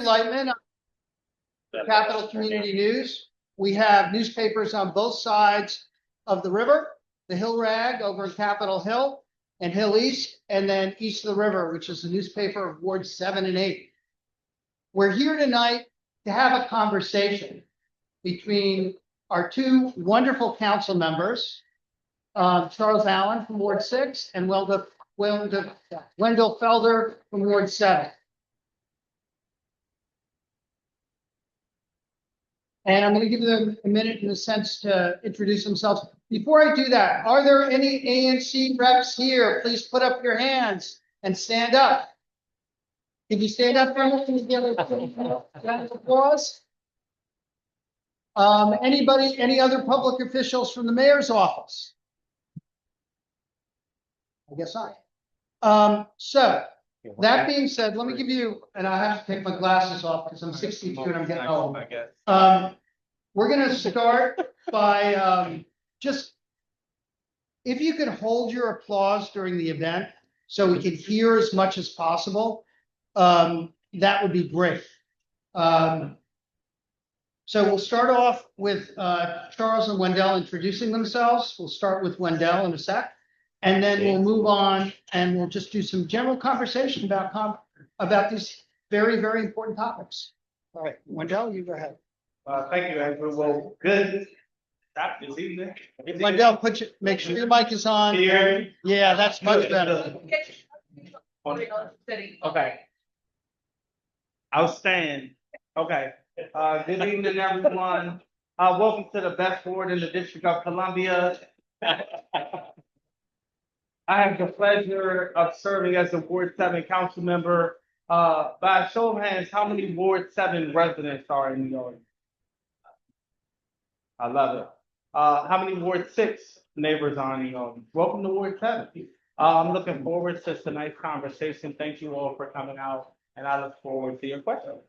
Lightman, Capital Community News. We have newspapers on both sides of the river, the Hill Rag over in Capitol Hill and Hill East, and then east of the river, which is the newspaper of Ward 7 and 8. We're here tonight to have a conversation between our two wonderful council members, Charles Allen from Ward 6 and Wendell Felder from Ward 7. And I'm going to give them a minute in a sense to introduce themselves. Before I do that, are there any ANC reps here? Please put up your hands and stand up. Can you stand up for us? Can you give a round of applause? Any other public officials from the mayor's office? I guess not. So that being said, let me give you, and I have to take my glasses off because I'm 62 and I'm getting old. We're going to start by just, if you could hold your applause during the event so we can hear as much as possible, that would be great. So we'll start off with Charles and Wendell introducing themselves. We'll start with Wendell in a sec. And then we'll move on and we'll just do some general conversation about these very, very important topics. All right, Wendell, you go ahead. Thank you, Andrew. Well, good. Stop this evening. Wendell, make sure your mic is on. Can you hear me? Yeah, that's much better. Okay. Outstanding. Okay. Good evening, everyone. Welcome to the best board in the District of Columbia. I have the pleasure of serving as a Ward 7 council member. By a show of hands, how many Ward 7 residents are in the audience? I love it. How many Ward 6 neighbors are in the audience? Welcome to Ward 7. I'm looking forward to tonight's conversation. Thank you all for coming out, and I look forward to your questions.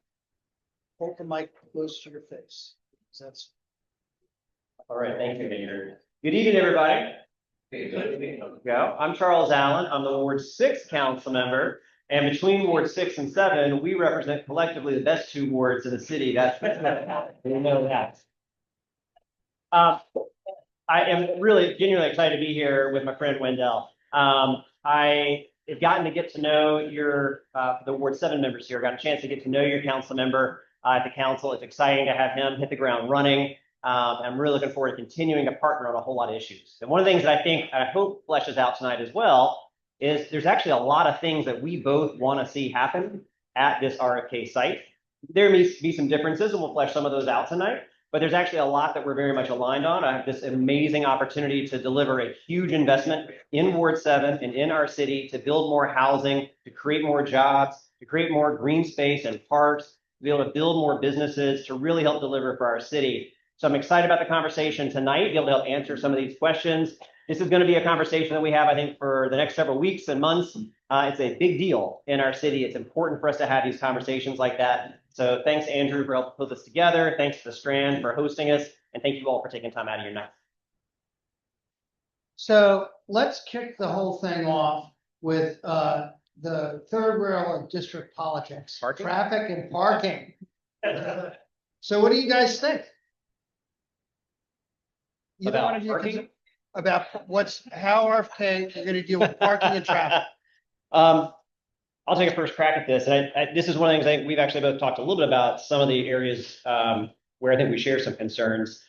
Hold the mic close to your face. That's all right. Thank you, Mayor. Good evening, everybody. I'm Charles Allen. I'm the Ward 6 council member. And between Ward 6 and 7, we represent collectively the best two wards in the city. That's you know that. I am really genuinely excited to be here with my friend Wendell. I have gotten to get to know the Ward 7 members here. Got a chance to get to know your council member at the council. It's exciting to have him hit the ground running. I'm really looking forward to continuing to partner on a whole lot of issues. And one of the things that I hope fleshes out tonight as well is there's actually a lot of things that we both want to see happen at this RFK site. There may be some differences, and we'll flesh some of those out tonight, but there's actually a lot that we're very much aligned on. I have this amazing opportunity to deliver a huge investment in Ward 7 and in our city to build more housing, to create more jobs, to create more green space and parks, to be able to build more businesses, to really help deliver for our city. So I'm excited about the conversation tonight, be able to help answer some of these questions. This is going to be a conversation that we have, I think, for the next several weeks and months. It's a big deal in our city. It's important for us to have these conversations like that. So thanks, Andrew, for helping put this together. Thanks to the Strand for hosting us. And thank you all for taking time out of your night. So let's kick the whole thing off with the third rail of district politics, Parking? Traffic and parking. So what do you guys think? About parking? About how RFK are going to deal with parking and traffic. I'll take a first crack at this. And this is one of the things I think we've actually both talked a little bit about, some of the areas where I think we share some concerns.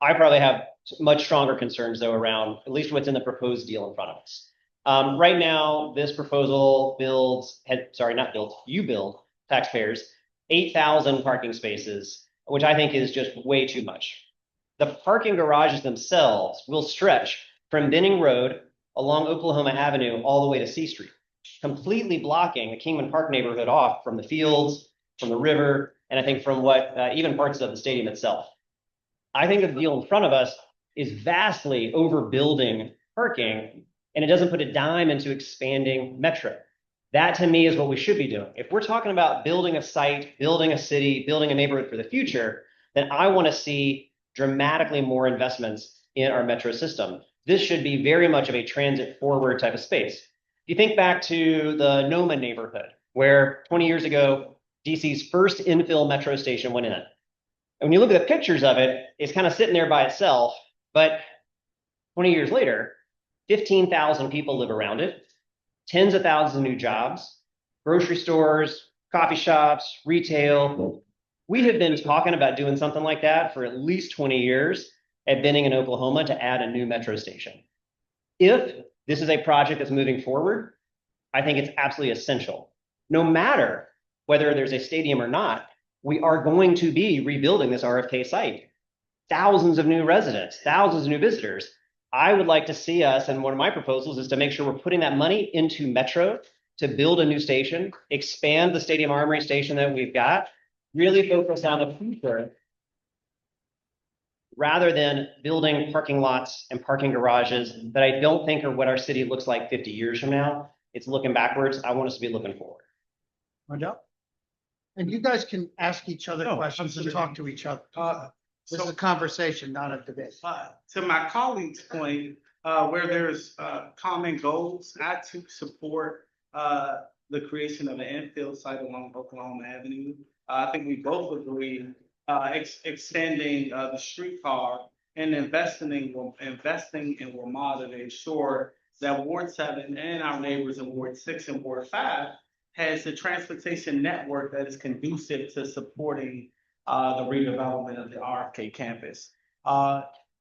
I probably have much stronger concerns, though, around at least what's in the proposed deal in front of us. Right now, this proposal you build taxpayers 8,000 parking spaces, which I think is just way too much. The parking garages themselves will stretch from Benning Road along Oklahoma Avenue all the way to C Street, completely blocking the Kingman Park neighborhood off from the fields, from the river, and I think from what even parts of the stadium itself. I think the deal in front of us is vastly overbuilding parking, and it doesn't put a dime into expanding Metro. That to me is what we should be doing. If we're talking about building a site, building a city, building a neighborhood for the future, then I want to see dramatically more investments in our metro system. This should be very much of a transit forward type of space. If you think back to the Noma neighborhood, where 20 years ago, DC's first infill metro station went in. And when you look at the pictures of it, it's kind of sitting there by itself, but 20 years later, 15,000 people live around it, tens of thousands of new jobs, grocery stores, coffee shops, retail. We have been talking about doing something like that for at least 20 years at Benning in Oklahoma to add a new metro station. If this is a project that's moving forward, I think it's absolutely essential. No matter whether there's a stadium or not, we are going to be rebuilding this RFK site. Thousands of new residents, thousands of new visitors. I would like to see us, and one of my proposals is to make sure we're putting that money into Metro to build a new station, expand the Stadium Armory station that we've got, really focus on the future rather than building parking lots and parking garages that I don't think are what our city looks like 50 years from now. It's looking backwards. I want us to be looking forward. Wendell? And you guys can ask each other No, questions and absolutely. talk to each other. This So is a conversation, not a debate. To my colleague's point, where there's common goals, I too support the creation of an infill site along Oklahoma Avenue. I think we both agree extending the streetcar and investing in WMATA to ensure that Ward 7 and our neighbors in Ward 6 and Ward 5 has a transportation network that is conducive to supporting the redevelopment of the RFK campus.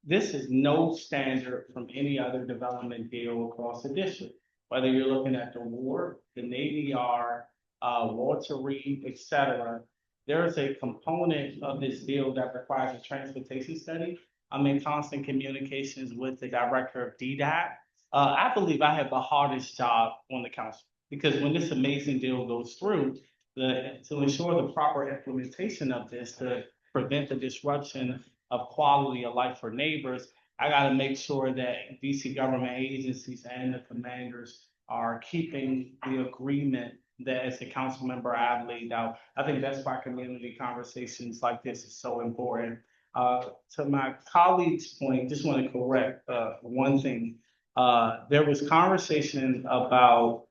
This is no standard from any other development deal across the district. Whether you're looking at the Ward, the Navy Yard, Walter Reed, et cetera, there is a component of this deal that requires a transportation study. I'm in constant communications with the director of DDOT. I believe I have the hardest job on the council because when this amazing deal goes through, to ensure the proper implementation of this to prevent the disruption of quality of life for neighbors, I got to make sure that DC government agencies and the commanders are keeping the agreement that as a council member I've laid out. I think that's why community conversations like this is so important. To my colleague's point, just want to correct one thing. There was conversation about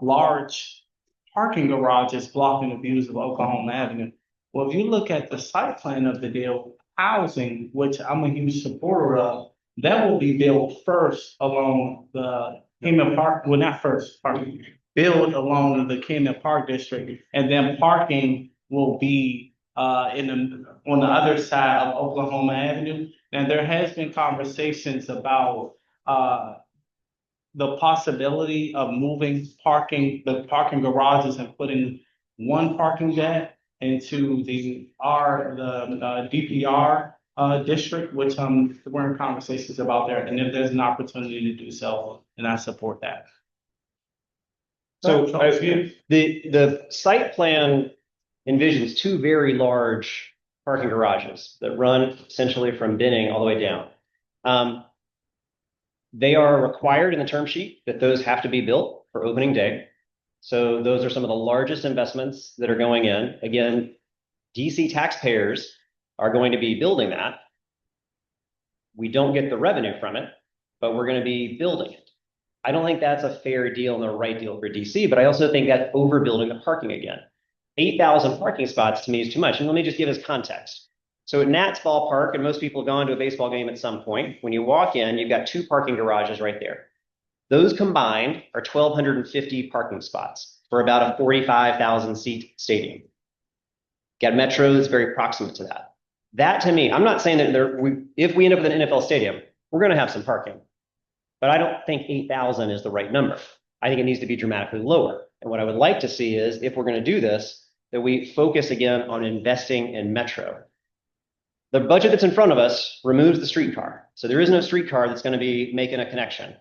large parking garages blocking the views of Oklahoma Avenue. Well, if you look at the site plan of the deal, housing, which I'm a huge supporter of, that will be built first along the Kingman Park, well, not first, pardon, build along the Kingman Park district, and then parking will be on the other side of Oklahoma Avenue. And there has been conversations about the possibility of moving the parking garages and putting one parking deck into the DPR district, which we're in conversations about there. And if there's an opportunity to do so, then I support that. So the site plan envisions two very large parking garages that run essentially from Benning all the way down. They are required in the term sheet that those have to be built for opening day. So those are some of the largest investments that are going in. Again, DC taxpayers are going to be building that. We don't get the revenue from it, but we're going to be building it. I don't think that's a fair deal and the right deal for DC, but I also think that's overbuilding the parking again. 8,000 parking spots to me is too much. And let me just give us context. So at Nats Ballpark, and most people have gone to a baseball game at some point, when you walk in, you've got two parking garages right there. Those combined are 1,250 parking spots for about a 45,000 seat stadium. Got Metro that's very proximate to that. That to me, I'm not saying that if we end up with an NFL stadium, we're going to have some parking. But I don't think 8,000 is the right number. I think it needs to be dramatically lower. And what I would like to see is, if we're going to do this, that we focus again on investing in Metro. The budget that's in front of us removes the streetcar. So there is no streetcar that's going to be making a connection.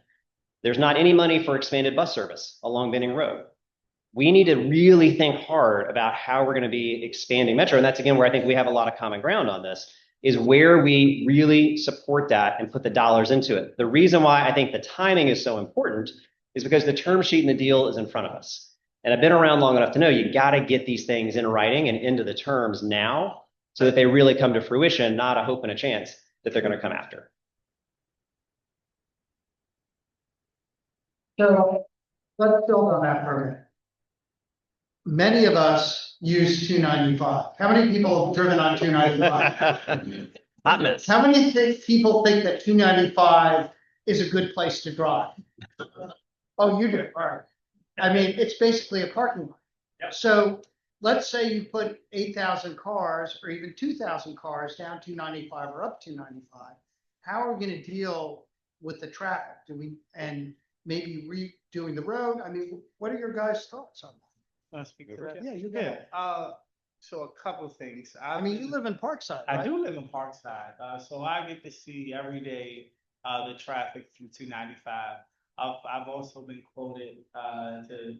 There's not any money for expanded bus service along Benning Road. We need to really think hard about how we're going to be expanding Metro. And that's, again, where I think we have a lot of common ground on this, is where we really support that and put the dollars into it. The reason why I think the timing is so important is because the term sheet and the deal is in front of us. And I've been around long enough to know you got to get these things in writing and into the terms now so that they really come to fruition, not a hope and a chance that they're going to come after. So let's build on that for a minute. many of us use 295. How many people have driven on 295? Hot mess. How many people think that 295 is a good place to drive? Oh, you do, all right. I mean, it's basically a parking lot. Yep. So let's say you put 8,000 cars or even 2,000 cars down 295 or up 295. How are we gonna deal with the traffic? And maybe redoing the road? I mean, what are your guys' thoughts on that? Wanna speak to that? Yeah, you go. Yeah, so a couple of things. I mean, you live in Parkside, right? I do live in Parkside, so I get to see every day, the traffic through 295. I've also been quoted, to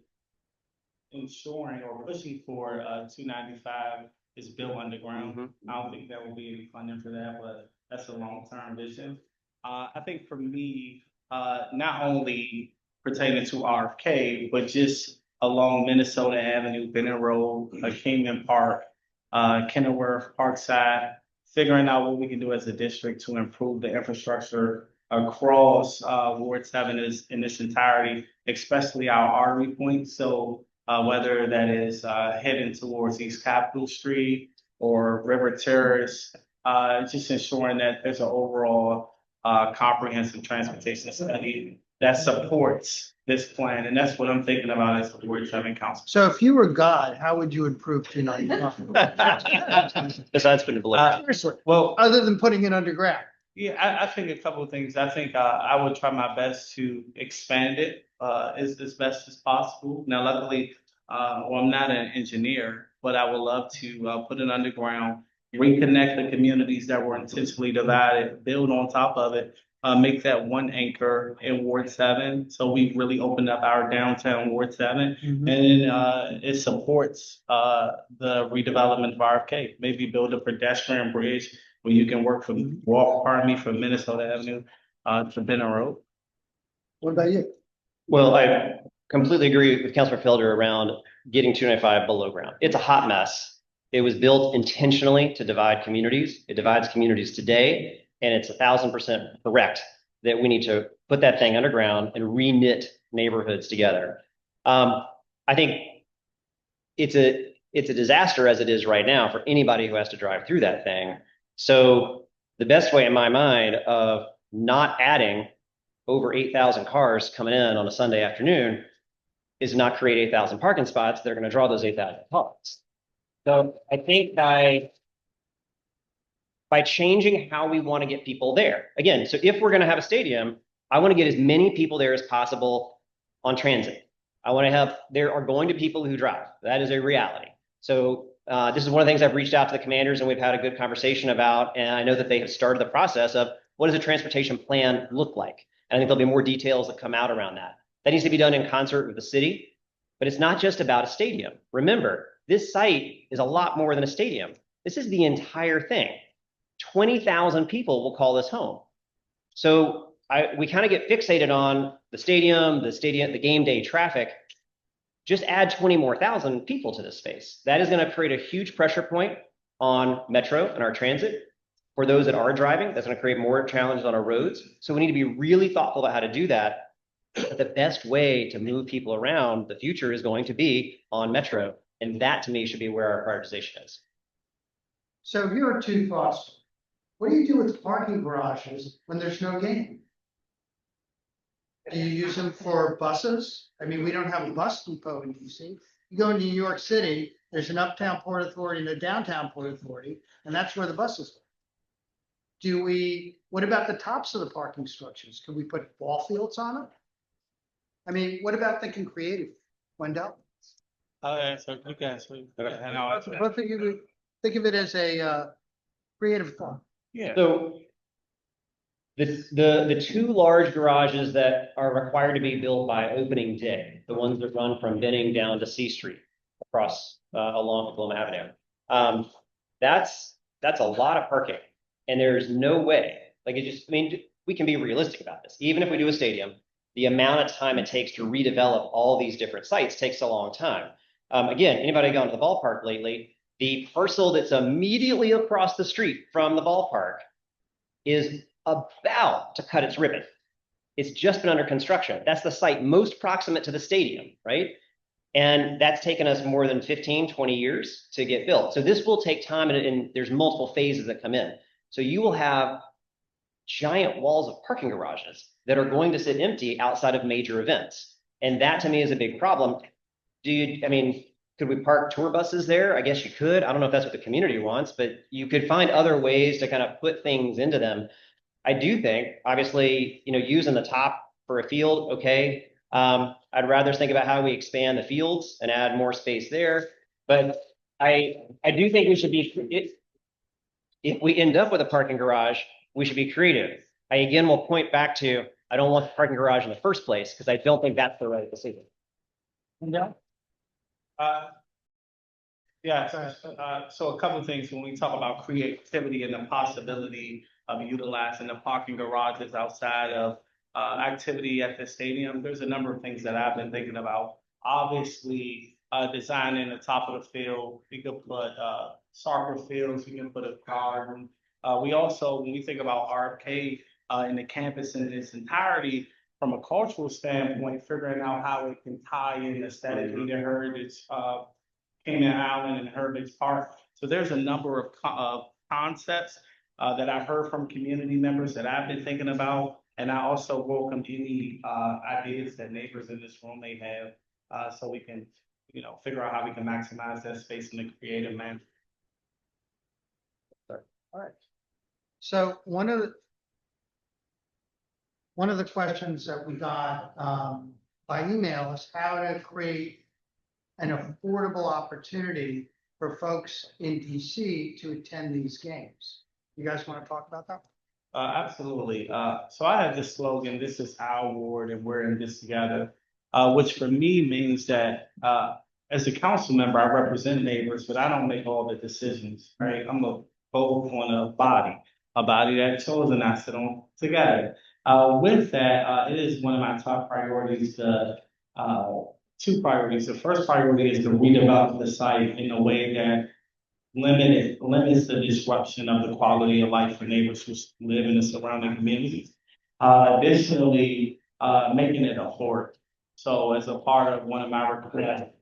ensuring or pushing for, 295 is built underground. I don't think there will be any funding for that, but that's a long-term vision. I think for me, not only pertaining to RFK, but just along Minnesota Avenue, Benton Road, Kingman Park, Kenilworth, Parkside, figuring out what we can do as a district to improve the infrastructure across Ward 7 is in its entirety, especially our artery points. So whether that is heading towards East Capitol Street or River Terrace, just ensuring that there's an overall comprehensive transportation study that supports this plan. And that's what I'm thinking about as the Ward 7 council. So if you were God, how would you improve 295? Besides putting the Seriously, Well, other than putting it underground. yeah, I think a couple of things. I think I would try my best to expand it as best as possible. Now, luckily, well, I'm not an engineer, but I would love to put it underground, reconnect the communities that were intentionally divided, build on top of it, make that one anchor in Ward 7. So we really opened up our downtown Ward 7, and it supports the redevelopment of RFK. Maybe build a pedestrian bridge where you can walk from Minnesota Avenue to Benton Road. What about you? Well, I completely agree with Councilor Felder around getting 295 below ground. It's a hot mess. It was built intentionally to divide communities. It divides communities today, and it's 1,000% correct that we need to put that thing underground and reknit neighborhoods together. I think it's a disaster as it is right now for anybody who has to drive through that thing. So the best way in my mind of not adding over 8,000 cars coming in on a Sunday afternoon is not create 8,000 parking spots. They're going to draw those 8,000 cars. So I think by changing how we want to get people there, again, so if we're going to have a stadium, I want to get as many people there as possible on transit. There are going to be people who drive. That is a reality. So this is one of the things I've reached out to the commanders and we've had a good conversation about, and I know that they have started the process of what does a transportation plan look like? And I think there'll be more details that come out around that. That needs to be done in concert with the city, but it's not just about a stadium. Remember, this site is a lot more than a stadium. This is the entire thing. 20,000 people will call this home. So we kind of get fixated on the stadium, the game day traffic. Just add 20 more thousand people to this space. That is going to create a huge pressure point on Metro and our transit. For those that are driving, that's going to create more challenges on our roads. So we need to be really thoughtful about how to do that. But the best way to move people around the future is going to be on Metro. And that to me should be where our prioritization is. So here are two thoughts. What do you do with parking garages when there's no game? Do you use them for buses? I mean, we don't have a bus depot in DC. You go into New York City, there's an uptown Port Authority and a downtown Port Authority, and that's where the buses go. What about the tops of the parking structures? Could we put ball fields on them? I mean, what about thinking creative, Wendell? So you guys, But think of it as a creative thought. yeah. So the two large garages that are required to be built by opening day, the ones that run from Benning down to C Street across along Plum Avenue, that's a lot of parking, and there's no way. We can be realistic about this. Even if we do a stadium, the amount of time it takes to redevelop all these different sites takes a long time. Again, anybody gone to the ballpark lately? The parcel that's immediately across the street from the ballpark is about to cut its ribbon. It's just been under construction. That's the site most proximate to the stadium, right? And that's taken us more than 15, 20 years to get built. So this will take time, and there's multiple phases that come in. So you will have giant walls of parking garages that are going to sit empty outside of major events. And that to me is a big problem. I mean, could we park tour buses there? I guess you could. I don't know if that's what the community wants, but you could find other ways to kind of put things into them. I do think, obviously, using the top for a field, okay. I'd rather think about how we expand the fields and add more space there. But I do think we should be, if we end up with a parking garage, we should be creative. I again will point back to, I don't want the parking garage in the first place because I don't think that's the right decision. Yeah. Yeah, so a couple of things when we talk about creativity and the possibility of utilizing the parking garages outside of activity at the stadium, there's a number of things that I've been thinking about. Obviously, designing the top of the field, we could put soccer fields, we can put a garden. We also, when we think about RFK in the campus in its entirety, from a cultural standpoint, figuring out how it can tie in aesthetically to heritage, Kingman Island and Heritage Park. So there's a number of concepts that I heard from community members that I've been thinking about. And I also welcome any ideas that neighbors in this room may have, so we can, figure out how we can maximize that space in a creative manner. All right. So one of the questions that we got by email is how to create an affordable opportunity for folks in DC to attend these games. You guys want to talk about that? Absolutely. So I have this slogan, this is our ward and we're in this together, which for me means that as a council member, I represent neighbors, but I don't make all the decisions, right? I'm a vote on a body that chosen us to sit on together. With that, it is one of my top priorities to two priorities. The first priority is to redevelop the site in a way that limits the disruption of the quality of life for neighbors who live in the surrounding communities. Additionally, making it affordable. So as a part of one of my requests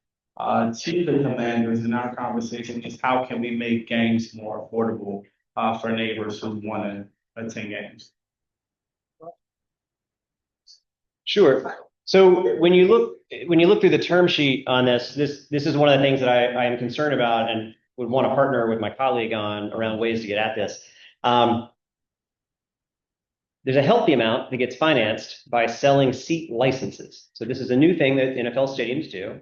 to the commanders in our conversation is how can we make games more affordable for neighbors who want to attend games? Sure. So when you look through the term sheet on this is one of the things that I am concerned about and would want to partner with my colleague on around ways to get at this. There's a healthy amount that gets financed by selling seat licenses. So this is a new thing that NFL stadiums do.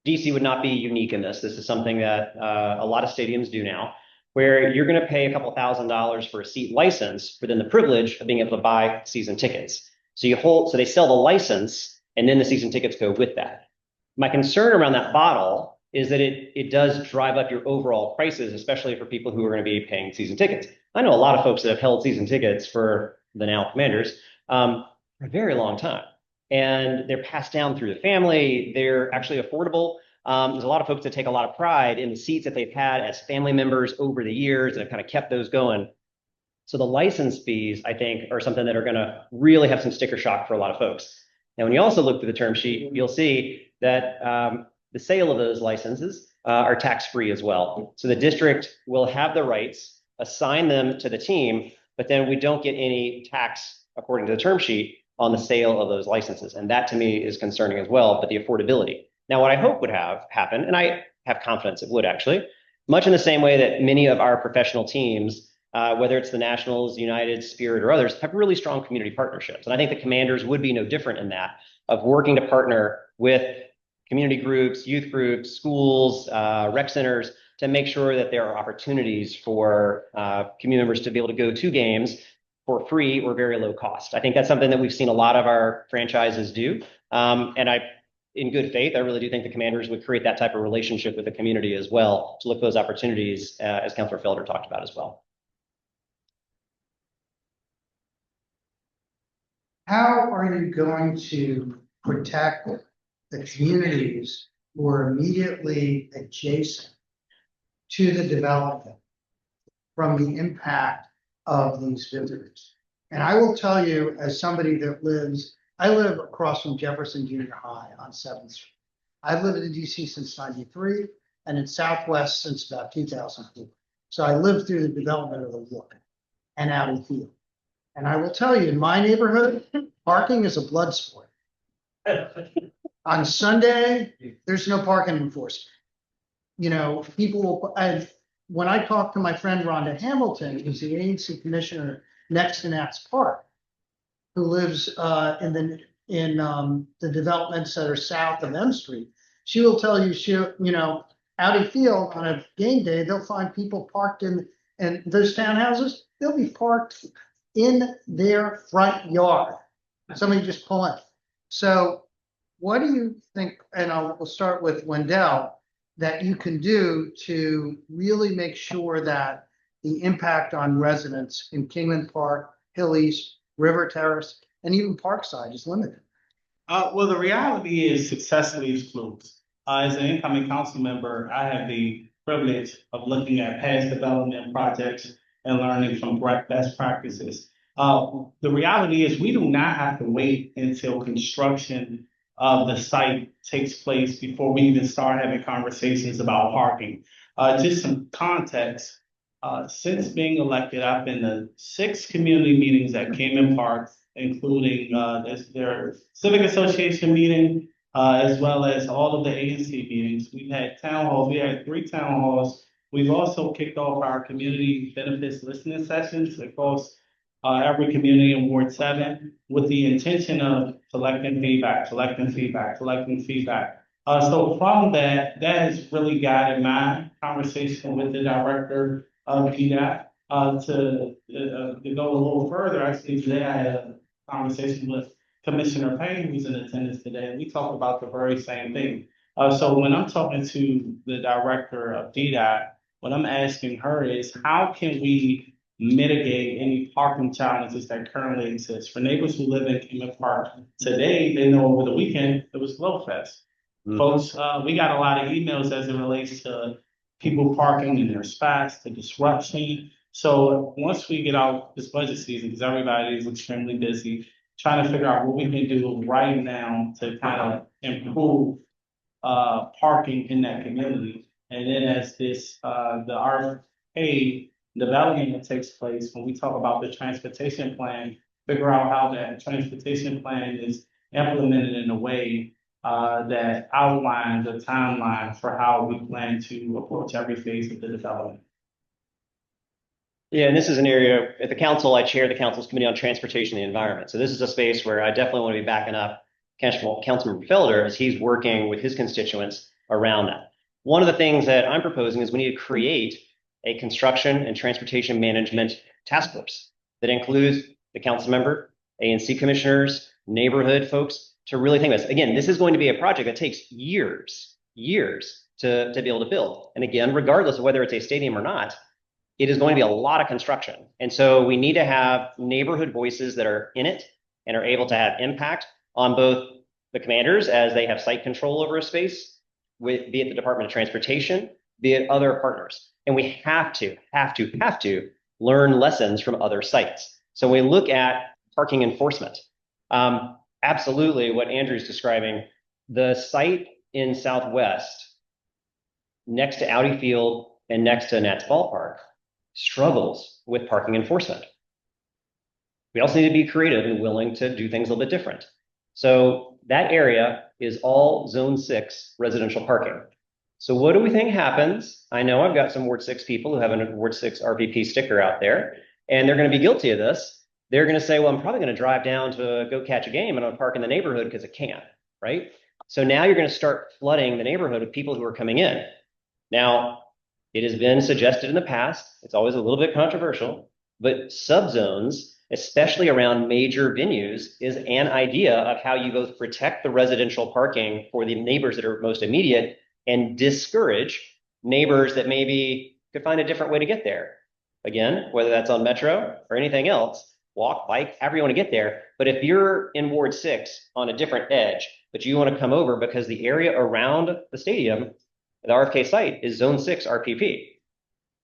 DC would not be unique in this. This is something that a lot of stadiums do now, where you're going to pay a couple $1,000s for a seat license, but then the privilege of being able to buy season tickets. So they sell the license, and then the season tickets go with that. My concern around that model is that it does drive up your overall prices, especially for people who are going to be paying season tickets. I know a lot of folks that have held season tickets for the now Commanders for a very long time, and they're passed down through the family. They're actually affordable. There's a lot of folks that take a lot of pride in the seats that they've had as family members over the years and have kind of kept those going. So the license fees, I think, are something that are going to really have some sticker shock for a lot of folks. Now, when you also look through the term sheet, you'll see that the sale of those licenses are tax-free as well. So the district will have the rights, assign them to the team, but then we don't get any tax, according to the term sheet, on the sale of those licenses. And that to me is concerning as well, but the affordability. Now, what I hope would have happened, and I have confidence it would actually, much in the same way that many of our professional teams, whether it's the Nationals, United, Spirit, or others, have really strong community partnerships. And I think the Commanders would be no different in that, of working to partner with community groups, youth groups, schools, rec centers, to make sure that there are opportunities for community members to be able to go to games for free or very low cost. I think that's something that we've seen a lot of our franchises do. And in good faith, I really do think the Commanders would create that type of relationship with the community as well, to look for those opportunities, as Councilor Felder talked about as well. How are you going to protect the communities who are immediately adjacent to the development from the impact of these visitors? And I will tell you, as somebody that I live across from Jefferson Junior High on 7th Street. I've lived in DC since '93 and in Southwest since about 2004. So I lived through the development of the Wood and out in field. And I will tell you, in my neighborhood, parking is a blood sport. On Sunday, there's no parking enforcement. You know, people, when I talked to my friend Rhonda Hamilton, who's the ANC commissioner next to Nats Park, who lives in the developments that are south of M Street, she will tell you, out in field on a game day, they'll find people parked in those townhouses, they'll be parked in their front yard. Somebody just pull in. So what do you think, and we'll start with Wendell, that you can do to really make sure that the impact on residents in Kingman Park, Hill East, River Terrace, and even Parkside is limited? Well, the reality is success leaves clues. As an incoming council member, I have the privilege of looking at past development projects and learning from best practices. The reality is we do not have to wait until construction of the site takes place before we even start having conversations about parking. Just some context, since being elected, I've been to 6 community meetings at Kingman Park, including their civic association meeting, as well as all of the ANC meetings. We've had town halls, we had 3 town halls. We've also kicked off our community benefits listening sessions across every community in Ward 7 with the intention of collecting feedback. So from that has really guided my conversation with the director of PDAP. To go a little further, actually today I had a conversation with Commissioner Payne, who's in attendance today, and we talked about the very same thing. So when I'm talking to the director of DDOT, what I'm asking her is how can we mitigate any parking challenges that currently exist for neighbors who live in Kingman Park today? They know over the weekend it was Glow Fest. Folks, we got a lot of emails as it relates to people parking in their spots, the disruption. So once we get out this budget season, because everybody is extremely busy, trying to figure out what we can do right now to kind of improve parking in that community. And then as the RFK development that takes place, when we talk about the transportation plan, figure out how that transportation plan is implemented in a way that outlines a timeline for how we plan to approach every phase of the development. Yeah, and this is an area at the council. I chair the council's committee on transportation and the environment. So this is a space where I definitely want to be backing up Councilmember Felder as he's working with his constituents around that. One of the things that I'm proposing is we need to create a construction and transportation management task force that includes the council member, ANC commissioners, neighborhood folks to really think about this. Again, this is going to be a project that takes years to be able to build. And again, regardless of whether it's a stadium or not, it is going to be a lot of construction. And so we need to have neighborhood voices that are in it and are able to have impact on both the commanders as they have site control over a space, be it the Department of Transportation, be it other partners. And we have to learn lessons from other sites. So when we look at parking enforcement, absolutely what Andrew's describing, the site in Southwest next to Audi Field and next to Nats Ballpark struggles with parking enforcement. We also need to be creative and willing to do things a little bit different. So that area is all Zone 6 residential parking. So what do we think happens? I know I've got some Ward 6 people who have a Ward 6 RPP sticker out there, and they're going to be guilty of this. They're going to say, well, I'm probably going to drive down to go catch a game and I'm going to park in the neighborhood because I can, right? So now you're going to start flooding the neighborhood with people who are coming in. Now, it has been suggested in the past, it's always a little bit controversial, but subzones, especially around major venues, is an idea of how you both protect the residential parking for the neighbors that are most immediate and discourage neighbors that maybe could find a different way to get there. Again, whether that's on Metro or anything else, walk, bike, however you want to get there. But if you're in Ward 6 on a different edge, but you want to come over because the area around the stadium, the RFK site, is Zone 6 RPP.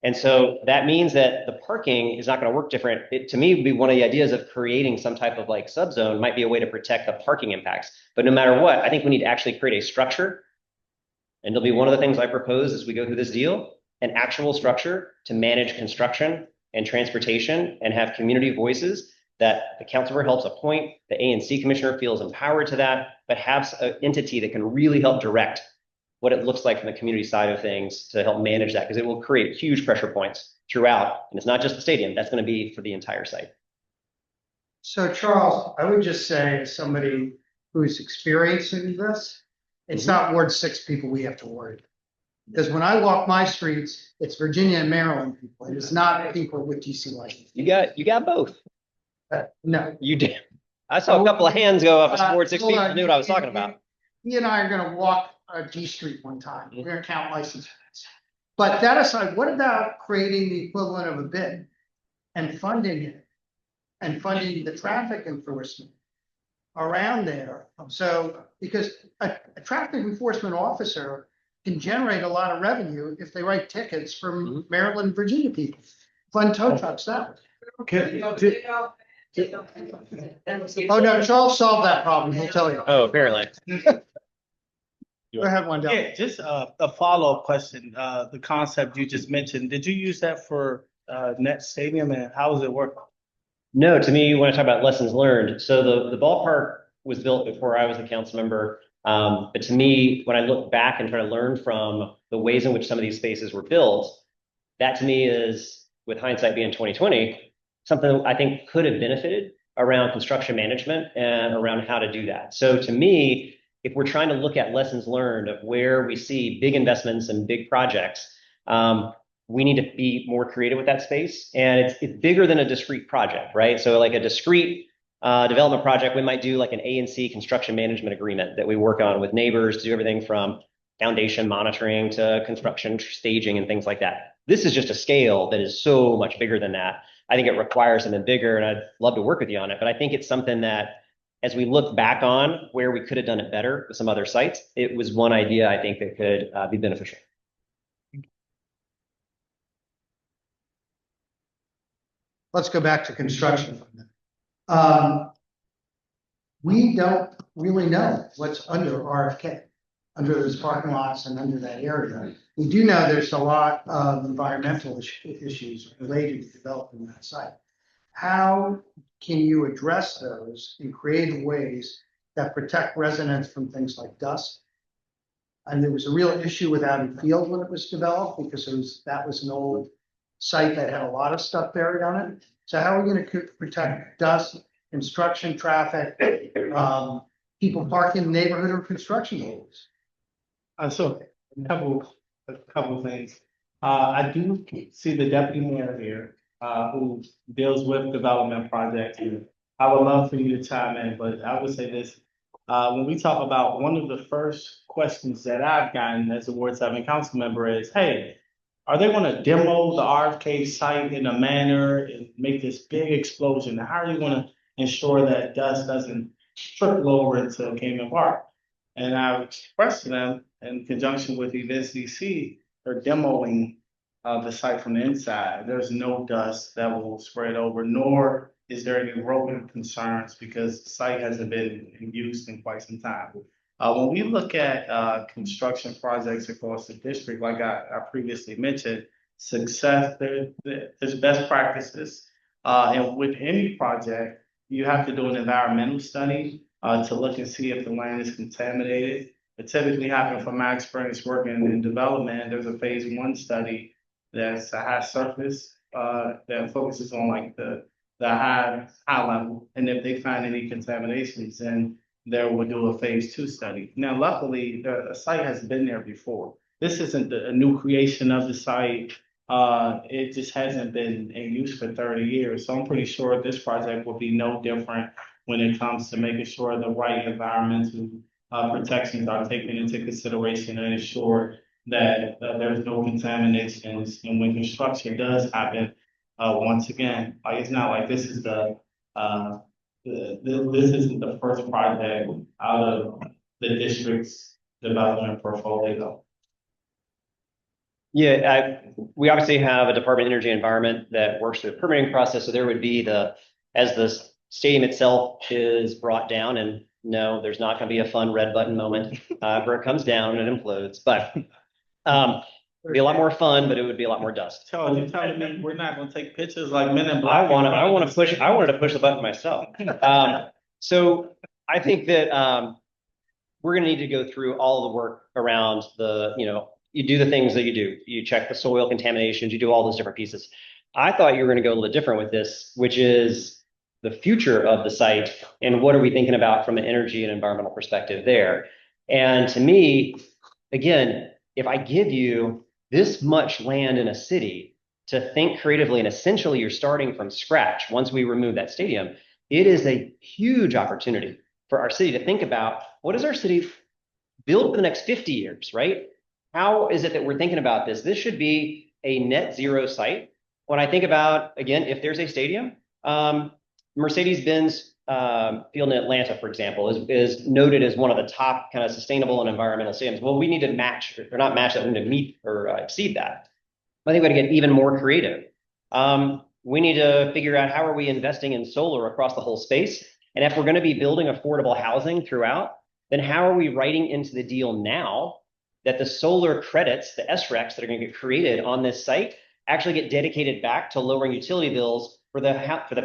And so that means that the parking is not going to work different. It, to me, would be one of the ideas of creating some type of like subzone might be a way to protect the parking impacts. But no matter what, I think we need to actually create a structure And it'll be one of the things I propose as we go through this deal, an actual structure to manage construction and transportation and have community voices that the council helps appoint, the A&C commissioner feels empowered to that, but have an entity that can really help direct what it looks like from the community side of things to help manage that, because it will create huge pressure points throughout. And it's not just the stadium, that's going to be for the entire site. So Charles, I would just say as somebody who's experiencing this, it's not Ward 6 people we have to worry about. Because when I walk my streets, it's Virginia and Maryland people. It is not people with DC license. You got both. No. You did. I saw a couple of hands go up as Ward 6 Hold people. on. I knew what I was talking about. He and I are gonna walk G Street one time. We're gonna count license plates. But that aside, what about creating the equivalent of a bid and funding it? And funding the traffic enforcement around there. So, because a traffic enforcement officer can generate a lot of revenue if they write tickets from Maryland, Virginia people. Fund tow trucks that way. Oh, no, Charles solved that problem, he'll tell you. Oh, apparently. Go ahead, Wendell. Yeah, just a follow-up question. The concept you just mentioned, did you use that for Net Stadium, and how does it work? No, to me, when I talk about lessons learned, so the ballpark was built before I was a council member. But to me, when I look back and try to learn from the ways in which some of these spaces were built, that to me is, with hindsight being 2020, something I think could have benefited around construction management and around how to do that. So to me, if we're trying to look at lessons learned of where we see big investments and big projects, we need to be more creative with that space. And it's bigger than a discrete project, right? So like a discrete development project, we might do like an A&C construction management agreement that we work on with neighbors to do everything from foundation monitoring to construction staging and things like that. This is just a scale that is so much bigger than that. I think it requires something bigger, and I'd love to work with you on it. But I think it's something that, as we look back on where we could have done it better with some other sites, it was one idea I think that could be beneficial. Let's go back to construction. We don't really know what's under RFK, under those parking lots and under that area. We do know there's a lot of environmental issues related to developing that site. How can you address those in creative ways that protect residents from things like dust? And there was a real issue with Abbey Field when it was developed, because that was an old site that had a lot of stuff buried on it. So how are we going to protect dust, construction, traffic, people parking in the neighborhood or construction areas? So a couple things. I do see the deputy mayor here, who deals with development projects. And I would love for you to chime in, but I would say this. When we talk about, one of the first questions that I've gotten as a Ward 7 council member is, hey, are they going to demo the RFK site in a manner and make this big explosion? How are you going to ensure that dust doesn't trickle over into Kingman Park? And I've expressed to them, in conjunction with Events DC, they're demoing the site from the inside. There's no dust that will spread over, nor is there any rodent concerns, because the site hasn't been in use in quite some time. When we look at construction projects across the district, like I previously mentioned, there's best practices. And with any project, you have to do an environmental study to look and see if the land is contaminated. It typically happens, from my experience working in development, there's a phase 1 study that's a high surface that focuses on like the high level. And if they find any contaminations, then there will do a phase 2 study. Now, luckily, the site has been there before. This isn't a new creation of the site. It just hasn't been in use for 30 years. So I'm pretty sure this project will be no different when it comes to making sure the right environmental protections are taken into consideration and ensure that there's no contaminations. And when construction does happen, once again, it's not like this is this isn't the first project out of the district's development portfolio. Yeah, we obviously have a Department of Energy and Environment that works through the permitting process. So there would be as the stadium itself is brought down and No, there's not going to be a fun red button moment where it comes down and it implodes, but it'd be a lot more fun, but it would be a lot more dust. Charles, you telling me we're not gonna take pictures like Men in Black? I wanted to push the button myself. So I think that we're going to need to go through all the work around you do the things that you do. You check the soil contaminations, you do all those different pieces. I thought you were going to go a little different with this, which is the future of the site and what are we thinking about from an energy and environmental perspective there. And to me, again, if I give you this much land in a city to think creatively, and essentially you're starting from scratch once we remove that stadium, it is a huge opportunity for our city to think about what does our city build for the next 50 years, right? How is it that we're thinking about this? This should be a net zero site. When I think about, again, if there's a stadium, Mercedes-Benz field in Atlanta, for example, is noted as one of the top kind of sustainable and environmental stadiums. Well, we need to match, or not match that, we need to meet or exceed that. I think we got to get even more creative. We need to figure out how are we investing in solar across the whole space. And if we're going to be building affordable housing throughout, then how are we writing into the deal now that the solar credits, the SRECs that are going to get created on this site actually get dedicated back to lowering utility bills for the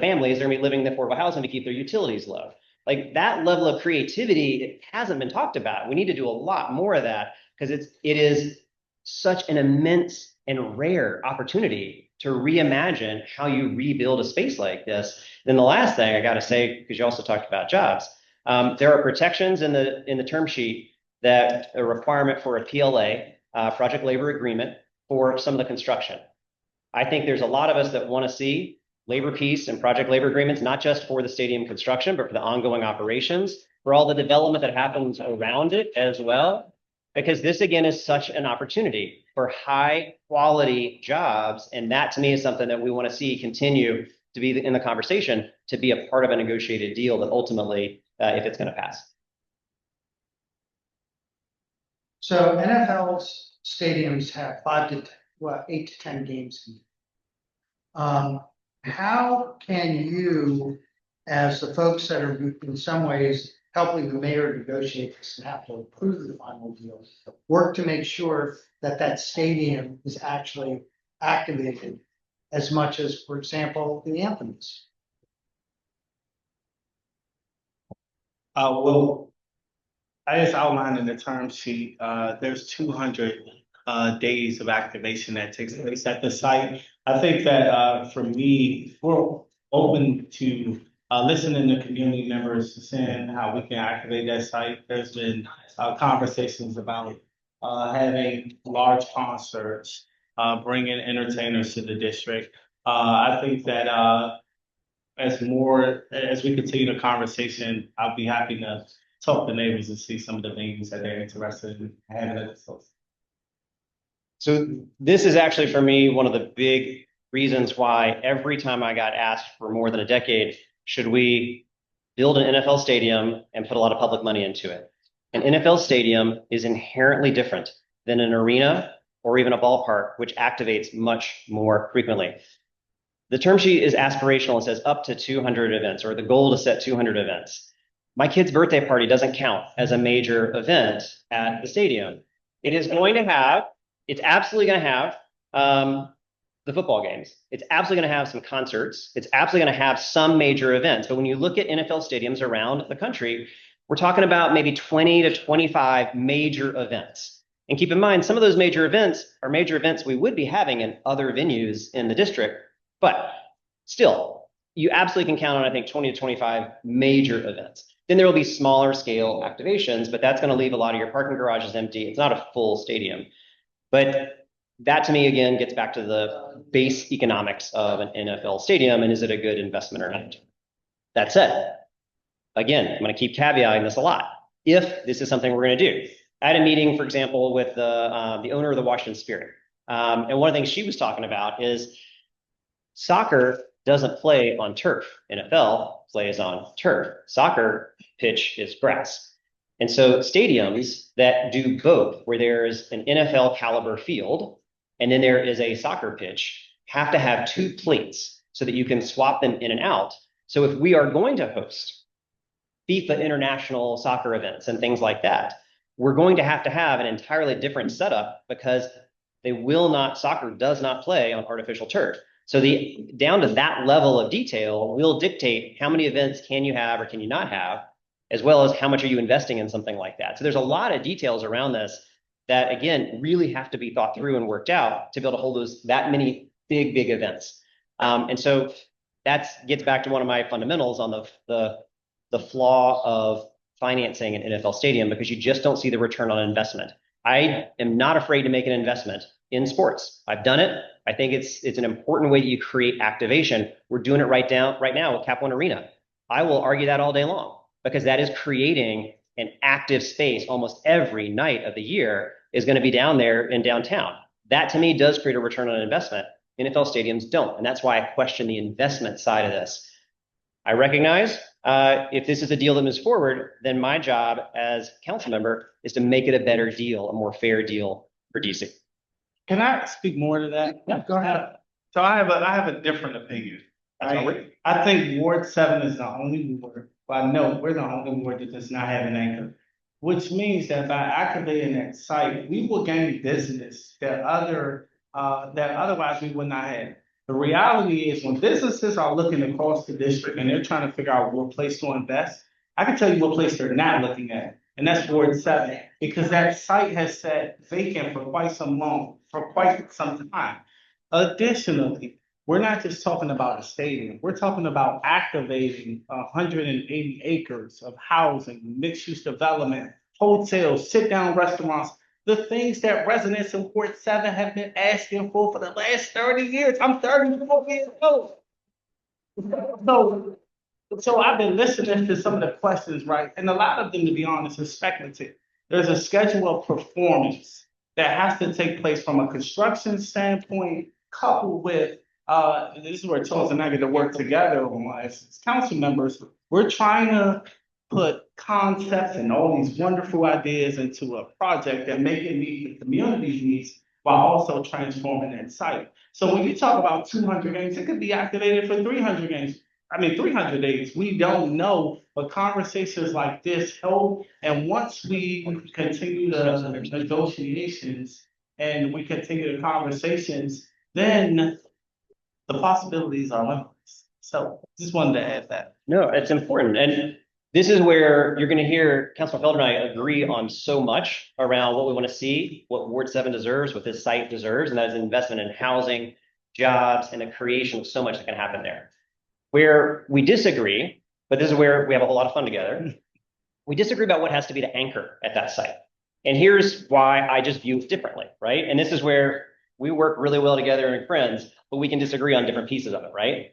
families that are going to be living in affordable housing to keep their utilities low. Like that level of creativity, it hasn't been talked about. We need to do a lot more of that because it is such an immense and rare opportunity to reimagine how you rebuild a space like this. Then the last thing I got to say, because you also talked about jobs, there are protections in the term sheet that a requirement for a PLA, project labor agreement, for some of the construction. I think there's a lot of us that want to see labor peace and project labor agreements, not just for the stadium construction, but for the ongoing operations, for all the development that happens around it as well. Because this, again, is such an opportunity for high quality jobs. And that, to me, is something that we want to see continue to be in the conversation, to be a part of a negotiated deal that ultimately, if it's going to pass. So NFL's stadiums have 8 to 10 games. How can you, as the folks that are in some ways helping the mayor negotiate this and have to approve the final deal, work to make sure that that stadium is actually activated as much as, for example, the anthem is? Well, as outlined in the term sheet, there's 200 days of activation that takes place at the site. I think that for me, we're open to listening to community members, seeing how we can activate that site. There's been conversations about having large concerts, bringing entertainers to the district. I think that as we continue the conversation, I'll be happy to talk to neighbors and see some of the things that they're interested in having at the site. So this is actually, for me, one of the big reasons why every time I got asked for more than a decade, should we build an NFL stadium and put a lot of public money into it? An NFL stadium is inherently different than an arena or even a ballpark, which activates much more frequently. The term sheet is aspirational. It says up to 200 events, or the goal to set 200 events. My kid's birthday party doesn't count as a major event at the stadium. It is going to have, it's absolutely going to have the football games. It's absolutely going to have some concerts. It's absolutely going to have some major events. But when you look at NFL stadiums around the country, we're talking about maybe 20 to 25 major events. And keep in mind, some of those major events are major events we would be having in other venues in the district. But still, you absolutely can count on, I think, 20 to 25 major events. Then there will be smaller scale activations, but that's going to leave a lot of your parking garages empty. It's not a full stadium. But that, to me, again, gets back to the base economics of an NFL stadium, and is it a good investment or not? That said, again, I'm going to keep caveating this a lot. If this is something we're going to do. I had a meeting, for example, with the owner of the Washington Spirit. And one of the things she was talking about is soccer doesn't play on turf. NFL plays on turf. Soccer pitch is grass. And so stadiums that do both, where there's an NFL caliber field, and then there is a soccer pitch, have to have two plates so that you can swap them in and out. So if we are going to host FIFA international soccer events and things like that. We're going to have an entirely different setup because soccer does not play on artificial turf. So down to that level of detail will dictate how many events can you have or can you not have, as well as how much are you investing in something like that. So there's a lot of details around this that, again, really have to be thought through and worked out to be able to hold that many big events. And so that gets back to one of my fundamentals on the flaw of financing an NFL stadium, because you just don't see the return on investment. I am not afraid to make an investment in sports. I've done it. I think it's an important way that you create activation. We're doing it right now with Cap One Arena. I will argue that all day long, because that is creating an active space. Almost every night of the year is going to be down there in downtown. That to me does create a return on investment. NFL stadiums don't. And that's why I question the investment side of this. I recognize if this is a deal that moves forward, then my job as council member is to make it a better deal, a more fair deal for DC. Can I speak more to that? Yeah, go ahead. So I have a different opinion. Right? I think Ward 7 is the only ward, well, no, we're the only ward that does not have an anchor, which means that by activating that site, we will gain business that otherwise we would not have. The reality is, when businesses are looking across the district and they're trying to figure out what place to invest, I can tell you what place they're not looking at, and that's Ward 7, because that site has sat vacant for quite some time. Additionally, we're not just talking about a stadium. We're talking about activating 180 acres of housing, mixed-use development, hotels, sit-down restaurants, the things that residents in Ward 7 have been asking for the last 30 years. I'm 34 years old. So I've been listening to some of the questions, right? And a lot of them, to be honest, are speculative. There's a schedule of performance that has to take place from a construction standpoint, coupled with this is where Charles and I get to work together as council members. We're trying to put concepts and all these wonderful ideas into a project that make it meet the community's needs while also transforming that site. So when you talk about 200 games, it could be activated for 300 games. 300 days. We don't know, but conversations like this help. And once we continue the negotiations and we continue the conversations, then the possibilities are limitless. So just wanted to add that. No, it's important. And this is where you're going to hear Councilman Felder and I agree on so much around what we want to see, what Ward 7 deserves, what this site deserves, and that is investment in housing, jobs, and the creation of so much that can happen there. Where we disagree, but this is where we have a whole lot of fun together, we disagree about what has to be the anchor at that site. And here's why I just view it differently, right? And this is where we work really well together and friends, but we can disagree on different pieces of it, right?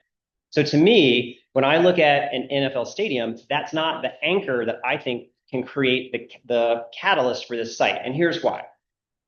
So to me, when I look at an NFL stadium, that's not the anchor that I think can create the catalyst for this site. And here's why.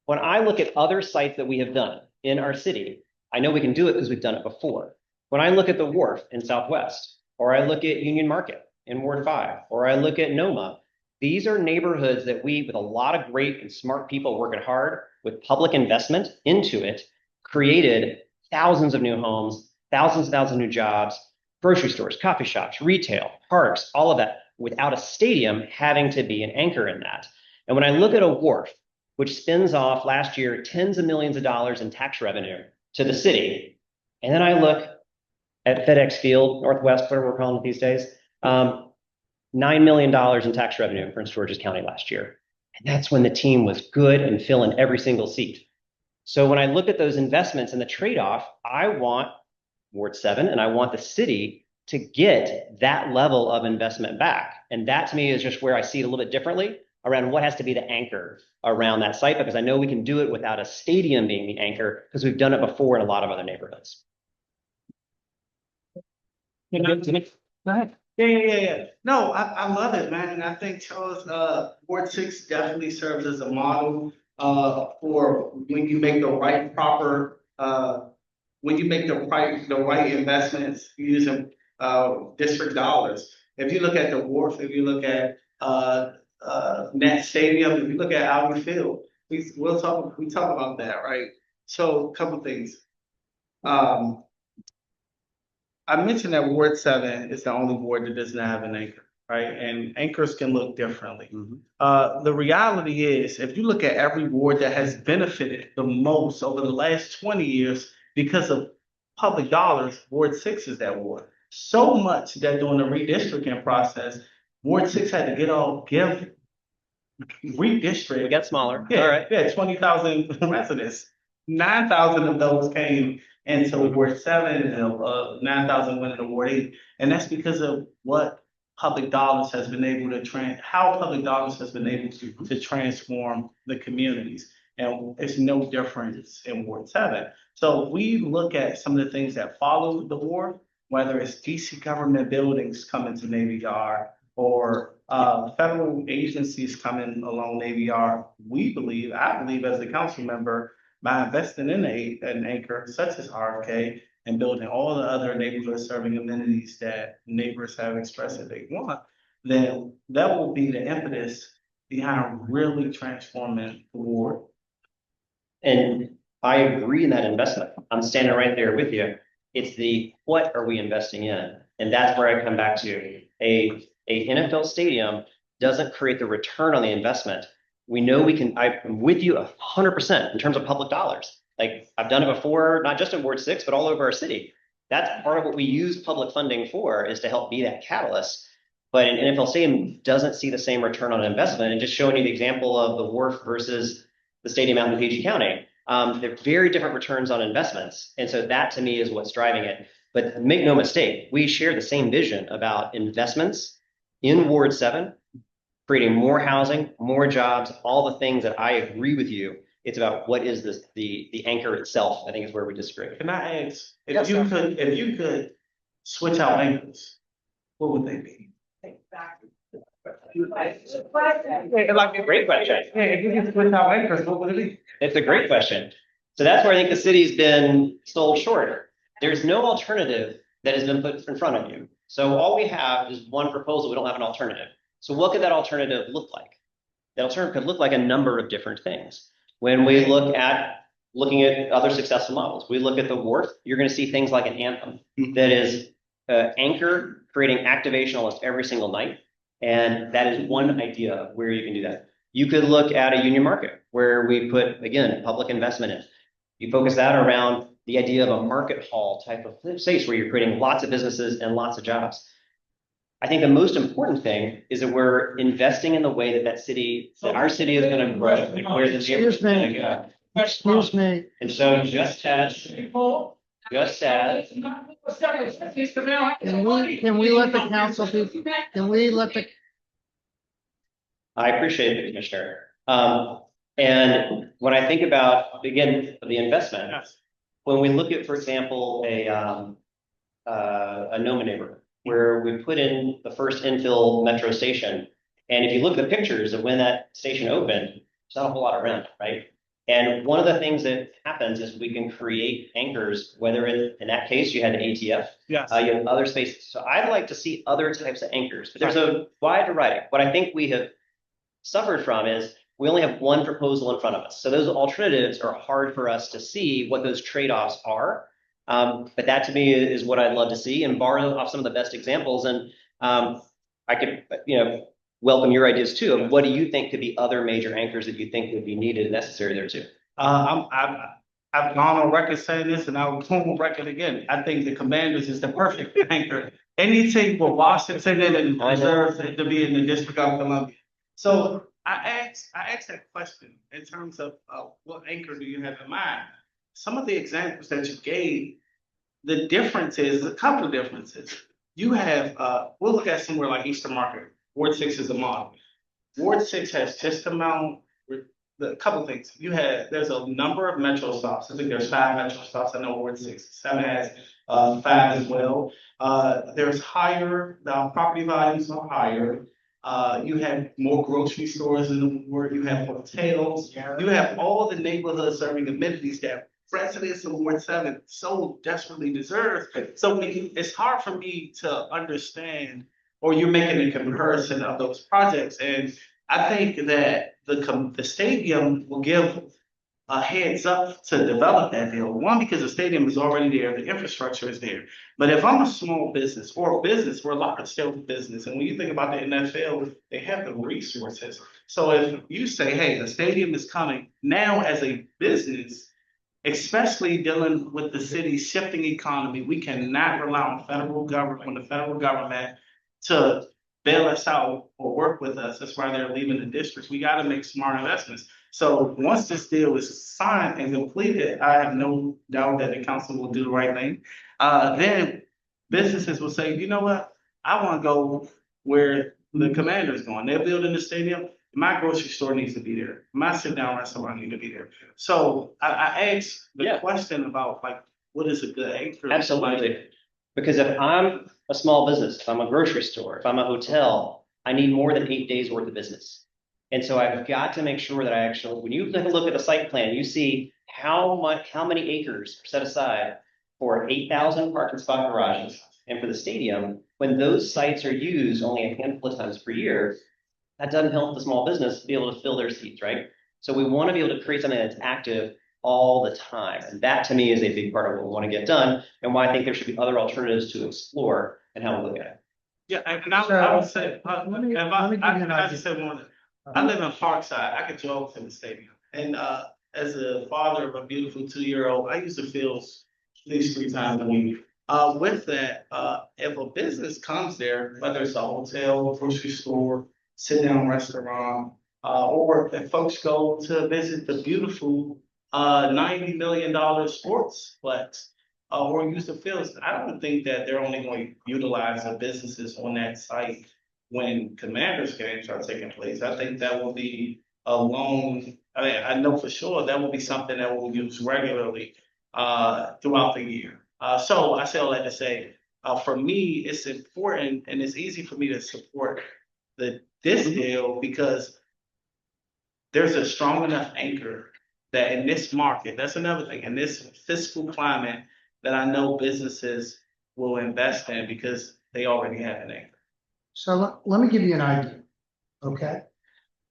When I look at other sites that we have done in our city, I know we can do it because we've done it before. When I look at the Wharf in Southwest, or I look at Union Market in Ward 5, or I look at Noma, these are neighborhoods that we, with a lot of great and smart people working hard with public investment into it, created thousands of new homes, thousands of new jobs, grocery stores, coffee shops, retail, parks, all of that, without a stadium having to be an anchor in that. And when I look at a Wharf, which spins off last year tens of millions of dollars in tax revenue to the city, and then I look at FedEx Field, Northwest, whatever we're calling it these days, $9 million in tax revenue in Prince George's County last year. And that's when the team was good and filling every single seat. So when I look at those investments and the trade-off, I want Ward 7 and I want the city to get that level of investment back. And that to me is just where I see it a little bit differently around what has to be the anchor around that site, because I know we can do it without a stadium being the anchor because we've done it before in a lot of other neighborhoods. Go ahead. Yeah. No, I love it, man. And I think Charles, Ward 6 definitely serves as a model for when you make the right investments using district dollars. If you look at the Wharf, if you look at Net Stadium, if you look at Albert Field, we talk about that, right? So a couple things. I mentioned that Ward 7 is the only ward that does not have an anchor. right? And anchors can look differently. The reality is, if you look at every ward that has benefited the most over the last 20 years because of public dollars, Ward 6 is that ward. So much that during the redistricting process, Ward 6 had to give redistrict. We got smaller. Yeah, All right. yeah, 20,000 residents. 9,000 of those came into Ward 7, and 9,000 went into Ward 8. And that's because of what public dollars has been able to how public dollars has been able to transform the communities. And it's no difference in Ward 7. So we look at some of the things that follow the ward, whether it's DC government buildings coming to Navy Yard or federal agencies coming along Navy Yard. I believe as a council member, by investing in an anchor such as RFK and building all the other neighborhood serving amenities that neighbors have expressed that they want, then that will be the impetus behind really transforming the ward. And I agree in that investment. I'm standing right there with you. It's the what are we investing in? And that's where I come back to. A NFL stadium doesn't create the return on the investment. We know I'm with you 100% in terms of public dollars. Like I've done it before, not just in Ward 6, but all over our city. That's part of what we use public funding for, is to help be that catalyst. But an NFL stadium doesn't see the same return on investment. And just showing you the example of the Wharf versus the stadium out in PG County, they're very different returns on investments. And so that to me is what's driving it. But make no mistake, we share the same vision about investments in Ward 7, creating more housing, more jobs, all the things that I agree with you. It's about what is the anchor itself, I think is where we disagree. Can I ask, if you could switch out anchors, what would they be? Great question. Yeah, if you could switch out anchors, what would it be? It's a great question. So that's where I think the city's been sold short. There's no alternative that has been put in front of you. So all we have is one proposal. We don't have an alternative. So what could that alternative look like? That alternative could look like a number of different things. When we looking at other successful models, we look at the Wharf, you're going to see things like an Anthem that is anchor creating activation almost every single night. And that is one idea of where you can do that. You could look at a Union Market where we put, again, public investment in. You focus that around the idea of a market hall type of space where you're creating lots of businesses and lots of jobs. I think the most important thing is that we're investing in the way that our city is going to grow. And where the Excuse me. go. Excuse me. And so just as Can we let the council be, I appreciate it, Commissioner. And when I think about, again, the investment, when we look at, for example, a Noma neighborhood, where we put in the first infill metro station, and if you look at the pictures of when that station opened, there's not a whole lot around, right? And one of the things that happens is we can create anchors, whether in that case you had an ATF, Yes. you have other spaces. So I'd like to see other types of anchors, but there's a wide variety. What I think we have suffered from is we only have one proposal in front of us. So those alternatives are hard for us to see what those trade-offs are. But that to me is what I'd love to see and borrow off some of the best examples. And I could, welcome your ideas too. Of what do you think could be other major anchors that you think would be needed and necessary there too? I've gone on record saying this, and I'll go on record again. I think the Commanders is the perfect anchor. Any team with Washington in it deserves to be in the District of Columbia. So I asked that question in terms of what anchor do you have in mind? Some of the examples that you gave, the difference is a couple of differences. You have, we'll look at somewhere like Eastern Market. Ward 6 is a model. Ward 6 has just amount, a couple of things. There's a number of metro stops. I think there's 5 metro stops. I know Ward 7 has 5 as well. There's higher, the property values are higher. You have more grocery stores in the ward. You have hotels. You have all the neighborhood serving amenities that residents of Ward 7 so desperately deserve. So it's hard for me to understand, or you're making a comparison of those projects. And I think that the stadium will give a heads up to develop that deal. One, because the stadium is already there, the infrastructure is there. But if I'm a small business or a business, we're a large scale business, and when you think about the NFL, they have the resources. So if you say, hey, the stadium is coming, now as a business, especially dealing with the city's shifting economy, we cannot rely on the federal government to bail us out or work with us. That's why they're leaving the districts. We got to make smart investments. So once this deal is signed and completed, I have no doubt that the council will do the right thing. Then businesses will say, you know what? I want to go where the Commander's going. They're building the stadium. My grocery store needs to be there. My sit-down restaurant need to be there. So I asked the question about like, what is a good anchor? Absolutely. Because if I'm a small business, if I'm a grocery store, if I'm a hotel, I need more than 8 days worth of business. And so I've got to make sure that I actually, when you take a look at the site plan, you see how many acres are set aside for 8,000 parking spot garages. And for the stadium, when those sites are used only a handful of times per year, that doesn't help the small business be able to fill their seats, right? So we want to be able to create something that's active all the time. And that to me is a big part of what we want to get done and why I think there should be other alternatives to explore and how we look at it. Yeah, and I would say, let me give you an I idea. just say one. I live in Parkside. I could jog to the stadium. And as a father of a beautiful 2-year-old, I used to field at least 3 times a week. With that, if a business comes there, whether it's a hotel, grocery store, sit-down restaurant, or if folks go to visit the beautiful $90 million sportsplex, or use the fields, I don't think that they're only going to utilize the businesses on that site when Commanders games are taking place. I think that will be I know for sure that will be something that we'll use regularly throughout the year. So I say all that to say, for me, it's important and it's easy for me to support this deal because there's a strong enough anchor that in this market, that's another thing, in this fiscal climate, that I know businesses will invest in because they already have an anchor. So let me give you an idea, okay?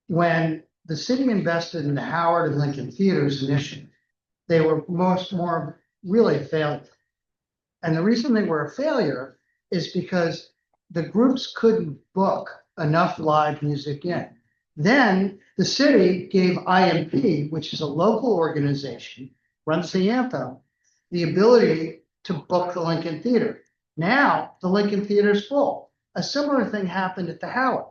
When the city invested in the Howard and Lincoln Theaters initially, they were more really a failure. And the reason they were a failure is because the groups couldn't book enough live music in. Then the city gave IMP, which is a local organization, runs the anthem, the ability to book the Lincoln Theater. Now the Lincoln Theater is full. A similar thing happened at the Howard.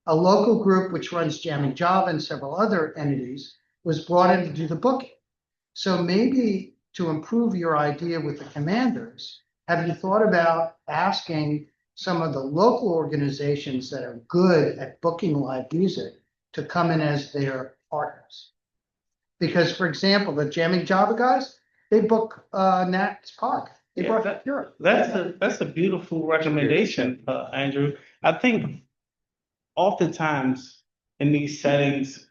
A local group which runs Jamming Java and several other entities was brought in to do the booking. So maybe to improve your idea with the Commanders, have you thought about asking some of the local organizations that are good at booking live music to come in as their partners? Because, for example, the Jamming Java guys, they book Nats Park. They brought Europe. That's a beautiful recommendation, Andrew. I think oftentimes in these settings,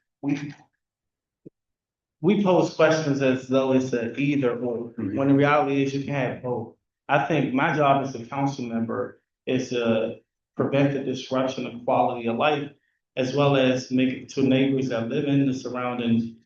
we pose questions as though it's an either or, when the reality is you can have both. I think my job as a council member is to prevent the disruption of quality of life, as well as make it to neighbors that live in the surrounding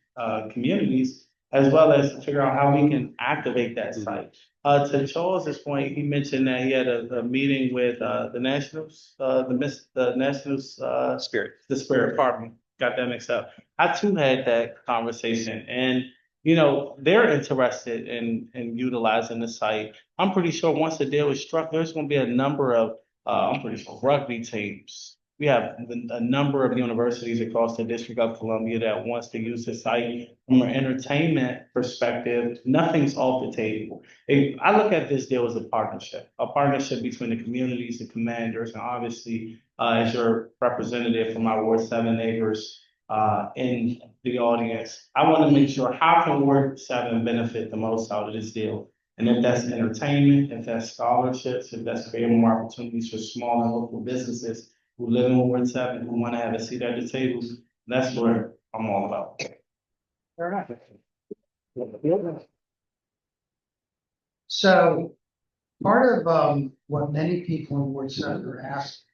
communities, as well as to figure out how we can activate that site. To Charles's point, he mentioned that he had a meeting with the Nationals, the Nationals Spirit. The Spirit, pardon me, got that mixed up. I too had that conversation, and you know they're interested in utilizing the site. I'm pretty sure once the deal is struck, there's going to be a number of I'm pretty sure rugby teams. We have a number of universities across the District of Columbia that wants to use the site. From an entertainment perspective, nothing's off the table. I look at this deal as a partnership between the communities, the Commanders, and obviously as your representative from our Ward 7 neighbors in the audience, I want to make sure how can Ward 7 benefit the most out of this deal? And if that's entertainment, if that's scholarships, if that's creating more opportunities for small and local businesses who live in Ward 7, who want to have a seat at the table, that's what I'm all about. Fair enough. So part of what many people in Ward 7 are asking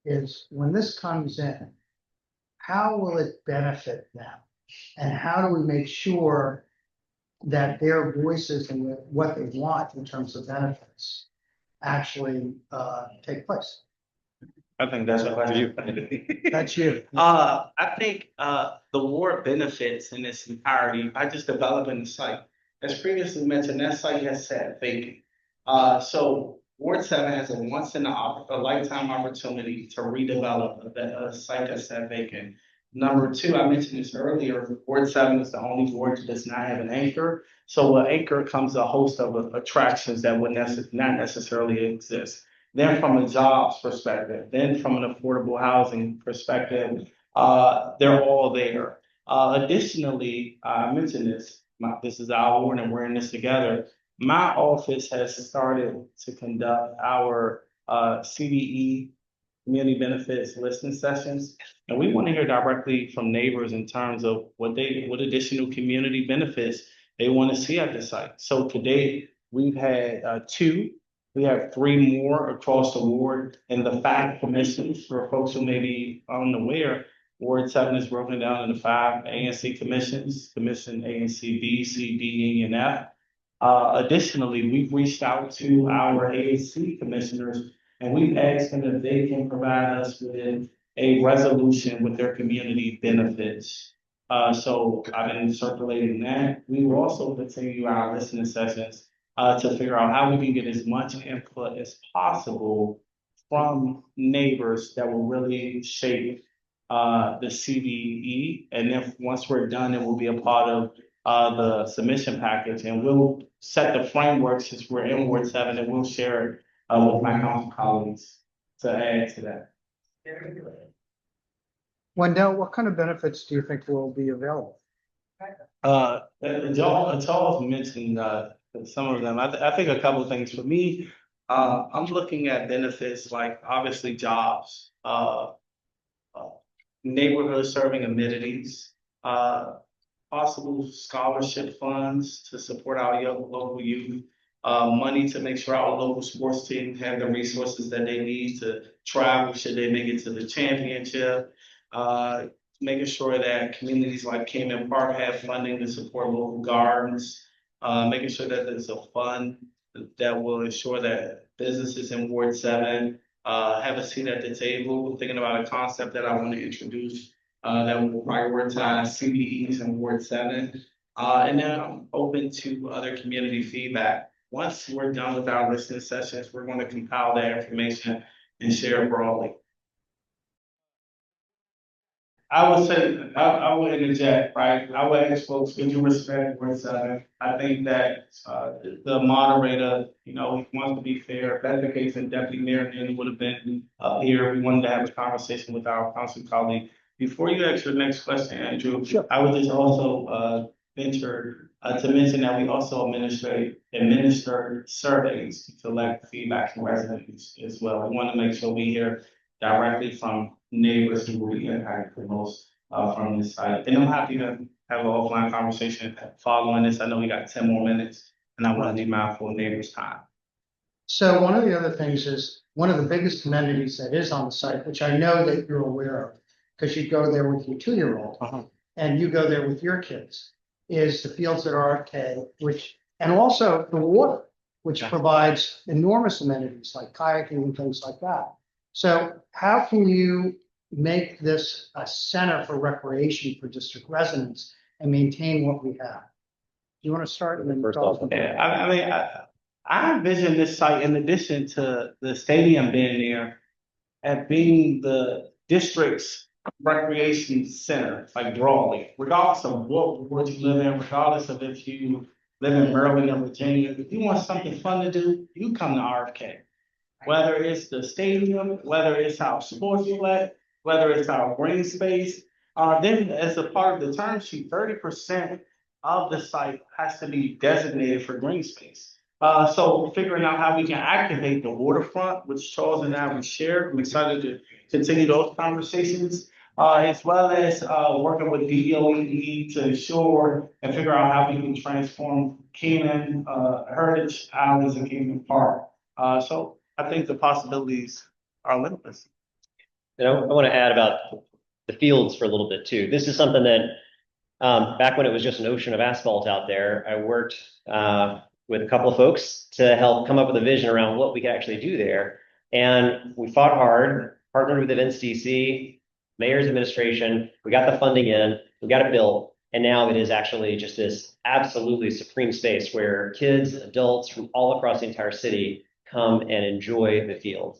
is when this comes in, how will it benefit them? And how do we make sure that their voices and what they want in terms of benefits actually take place? I think that's what you. That's you. I think, the ward benefits in its entirety by just developing the site. As previously mentioned, that site has sat vacant. So Ward 7 has a once in a lifetime opportunity to redevelop a site that's sat vacant. Number two, I mentioned this earlier, Ward 7 is the only ward that does not have an anchor. So with anchor comes a host of attractions that would not necessarily exist. Then from a jobs perspective, then from an affordable housing perspective, they're all there. Additionally, I mentioned this, this is our ward and we're in this together. My office has started to conduct our CDE, community benefits listening sessions. And we want to hear directly from neighbors in terms of what additional community benefits they want to see at the site. So today we've had two. We have three more across the ward, and the 5 commissions for folks who may be unaware. Ward 7 is broken down into 5 ANC commissions, Commission A and C, B, C, D, E, and F. Additionally, we've reached out to our ANC commissioners and we've asked them if they can provide us with a resolution with their community benefits. So I've been circulating that. We will also continue our listening sessions to figure out how we can get as much input as possible from neighbors that will really shape the CDE. And then once we're done, it will be a part of the submission package, and we'll set the framework since we're in Ward 7, and we'll share it with my council colleagues to add to that. Wendell, what kind of benefits do you think will be available? Charles mentioned some of them. I think a couple of things for me. I'm looking at benefits like obviously jobs, neighborhood serving amenities, possible scholarship funds to support our young local youth, money to make sure our local sports teams have the resources that they need to travel should they make it to the championship. Making sure that communities like Kingman Park have funding to support local gardens, making sure that there's a fund that will ensure that businesses in Ward 7 have a seat at the table. Thinking about a concept that I want to introduce that will prioritize CDEs in Ward 7. And then I'm open to other community feedback. Once we're done with our listening sessions, we're going to compile that information and share it broadly. I would say, I would interject, right? I would ask folks, would you respect Ward 7? I think that the moderator, he wants to be fair. If that's the case, then Deputy Mayor Nanny would have been here. We wanted to have a conversation with our council colleague. Before you ask your next question, Andrew, sure. I would just also venture to mention that we also administer surveys to collect feedback from residents as well. We want to make sure we hear directly from neighbors who will be impacted the most from this site. And I'm happy to have an offline conversation following this. I know we got 10 more minutes and I want to be mindful of neighbors' time. So one of the other things is one of the biggest amenities that is on the site, which I know that you're aware of, because you go there with your 2-year-old and you go there with your kids, is the fields at RFK, and also the water, which provides enormous amenities like kayaking and things like that. So how can you make this a center for recreation for district residents and maintain what we have? Do you want to start? And then First talk? off, Yeah, I envision this site, in addition to the stadium being there, as being the district's recreation center, like broadly, regardless of what you live in, regardless of if you live in Maryland or Virginia. If you want something fun to do, you come to RFK. Whether it's the stadium, whether it's our sports flat, whether it's our green space, then as a part of the term sheet, 30% of the site has to be designated for green space. So figuring out how we can activate the waterfront, which Charles and I will share. I'm excited to continue those conversations, as well as working with DOE to ensure and figure out how we can transform Kingman, Heritage Islands and Kingman Park. So I think the possibilities are limitless. I want to add about the fields for a little bit too. This is something that Back when it was just an ocean of asphalt out there, I worked with a couple of folks to help come up with a vision around what we could actually do there. And we fought hard, partnered with Events DC, mayor's administration. We got the funding in, we got it built. And now it is actually just this absolutely supreme space where kids, adults from all across the entire city come and enjoy the field.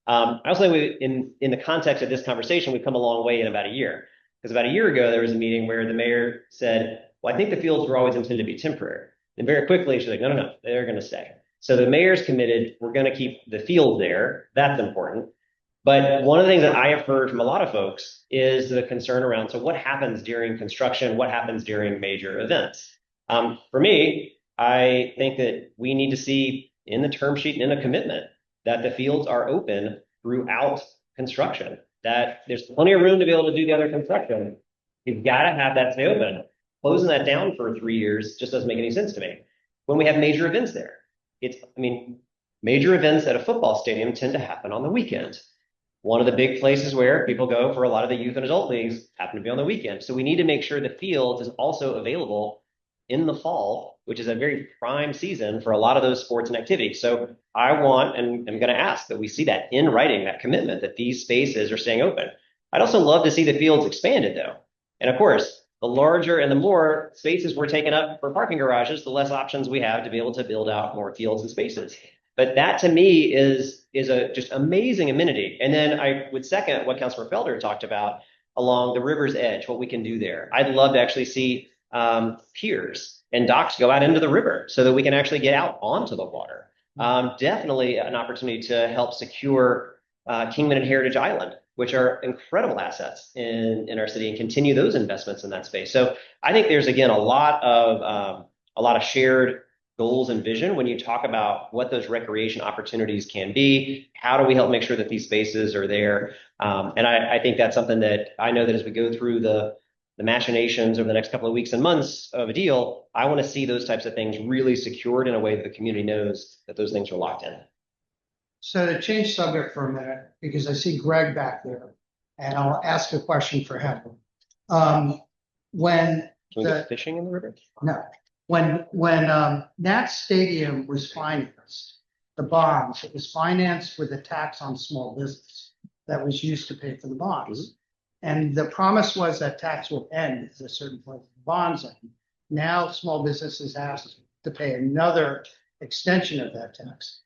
I also think in the context of this conversation, we've come a long way in about a year. Because about a year ago, there was a meeting where the mayor said, well, I think the fields were always intended to be temporary. And very quickly, she's like, no, they're going to stay. So the mayor's committed, we're going to keep the field there. That's important. But one of the things that I have heard from a lot of folks is the concern around, so what happens during construction? What happens during major events? For me, I think that we need to see in the term sheet and in a commitment that the fields are open throughout construction, that there's plenty of room to be able to do the other construction. You've got to have that stay open. Closing that down for 3 years just doesn't make any sense to me. When we have major events there, major events at a football stadium tend to happen on the weekend. One of the big places where people go for a lot of the youth and adult leagues happen to be on the weekend. So we need to make sure the field is also available in the fall, which is a very prime season for a lot of those sports and activities. So I want, and I'm going to ask that we see that in writing, that commitment that these spaces are staying open. I'd also love to see the fields expanded though. And of course, the larger and the more spaces we're taking up for parking garages, the less options we have to be able to build out more fields and spaces. But that to me is a just amazing amenity. And then I would second what Councilor Felder talked about along the river's edge, what we can do there. I'd love to actually see piers and docks go out into the river so that we can actually get out onto the water. Definitely an opportunity to help secure Kingman and Heritage Island, which are incredible assets in our city, and continue those investments in that space. So I think there's, again, a lot of shared goals and vision when you talk about what those recreation opportunities can be. How do we help make sure that these spaces are there? And I think that's something that I know that as we go through the machinations over the next couple of weeks and months of a deal, I want to see those types of things really secured in a way that the community knows that those things are locked in. So to change subject for a minute, because I see Greg back there, and I'll ask a question for him. When Can we get fishing in the river? No, when Nat Stadium was financed, the bonds, it was financed with a tax on small business that was used to pay for the bonds. And the promise was that tax will end at a certain point, the bonds end. Now small businesses have to pay another extension of that tax.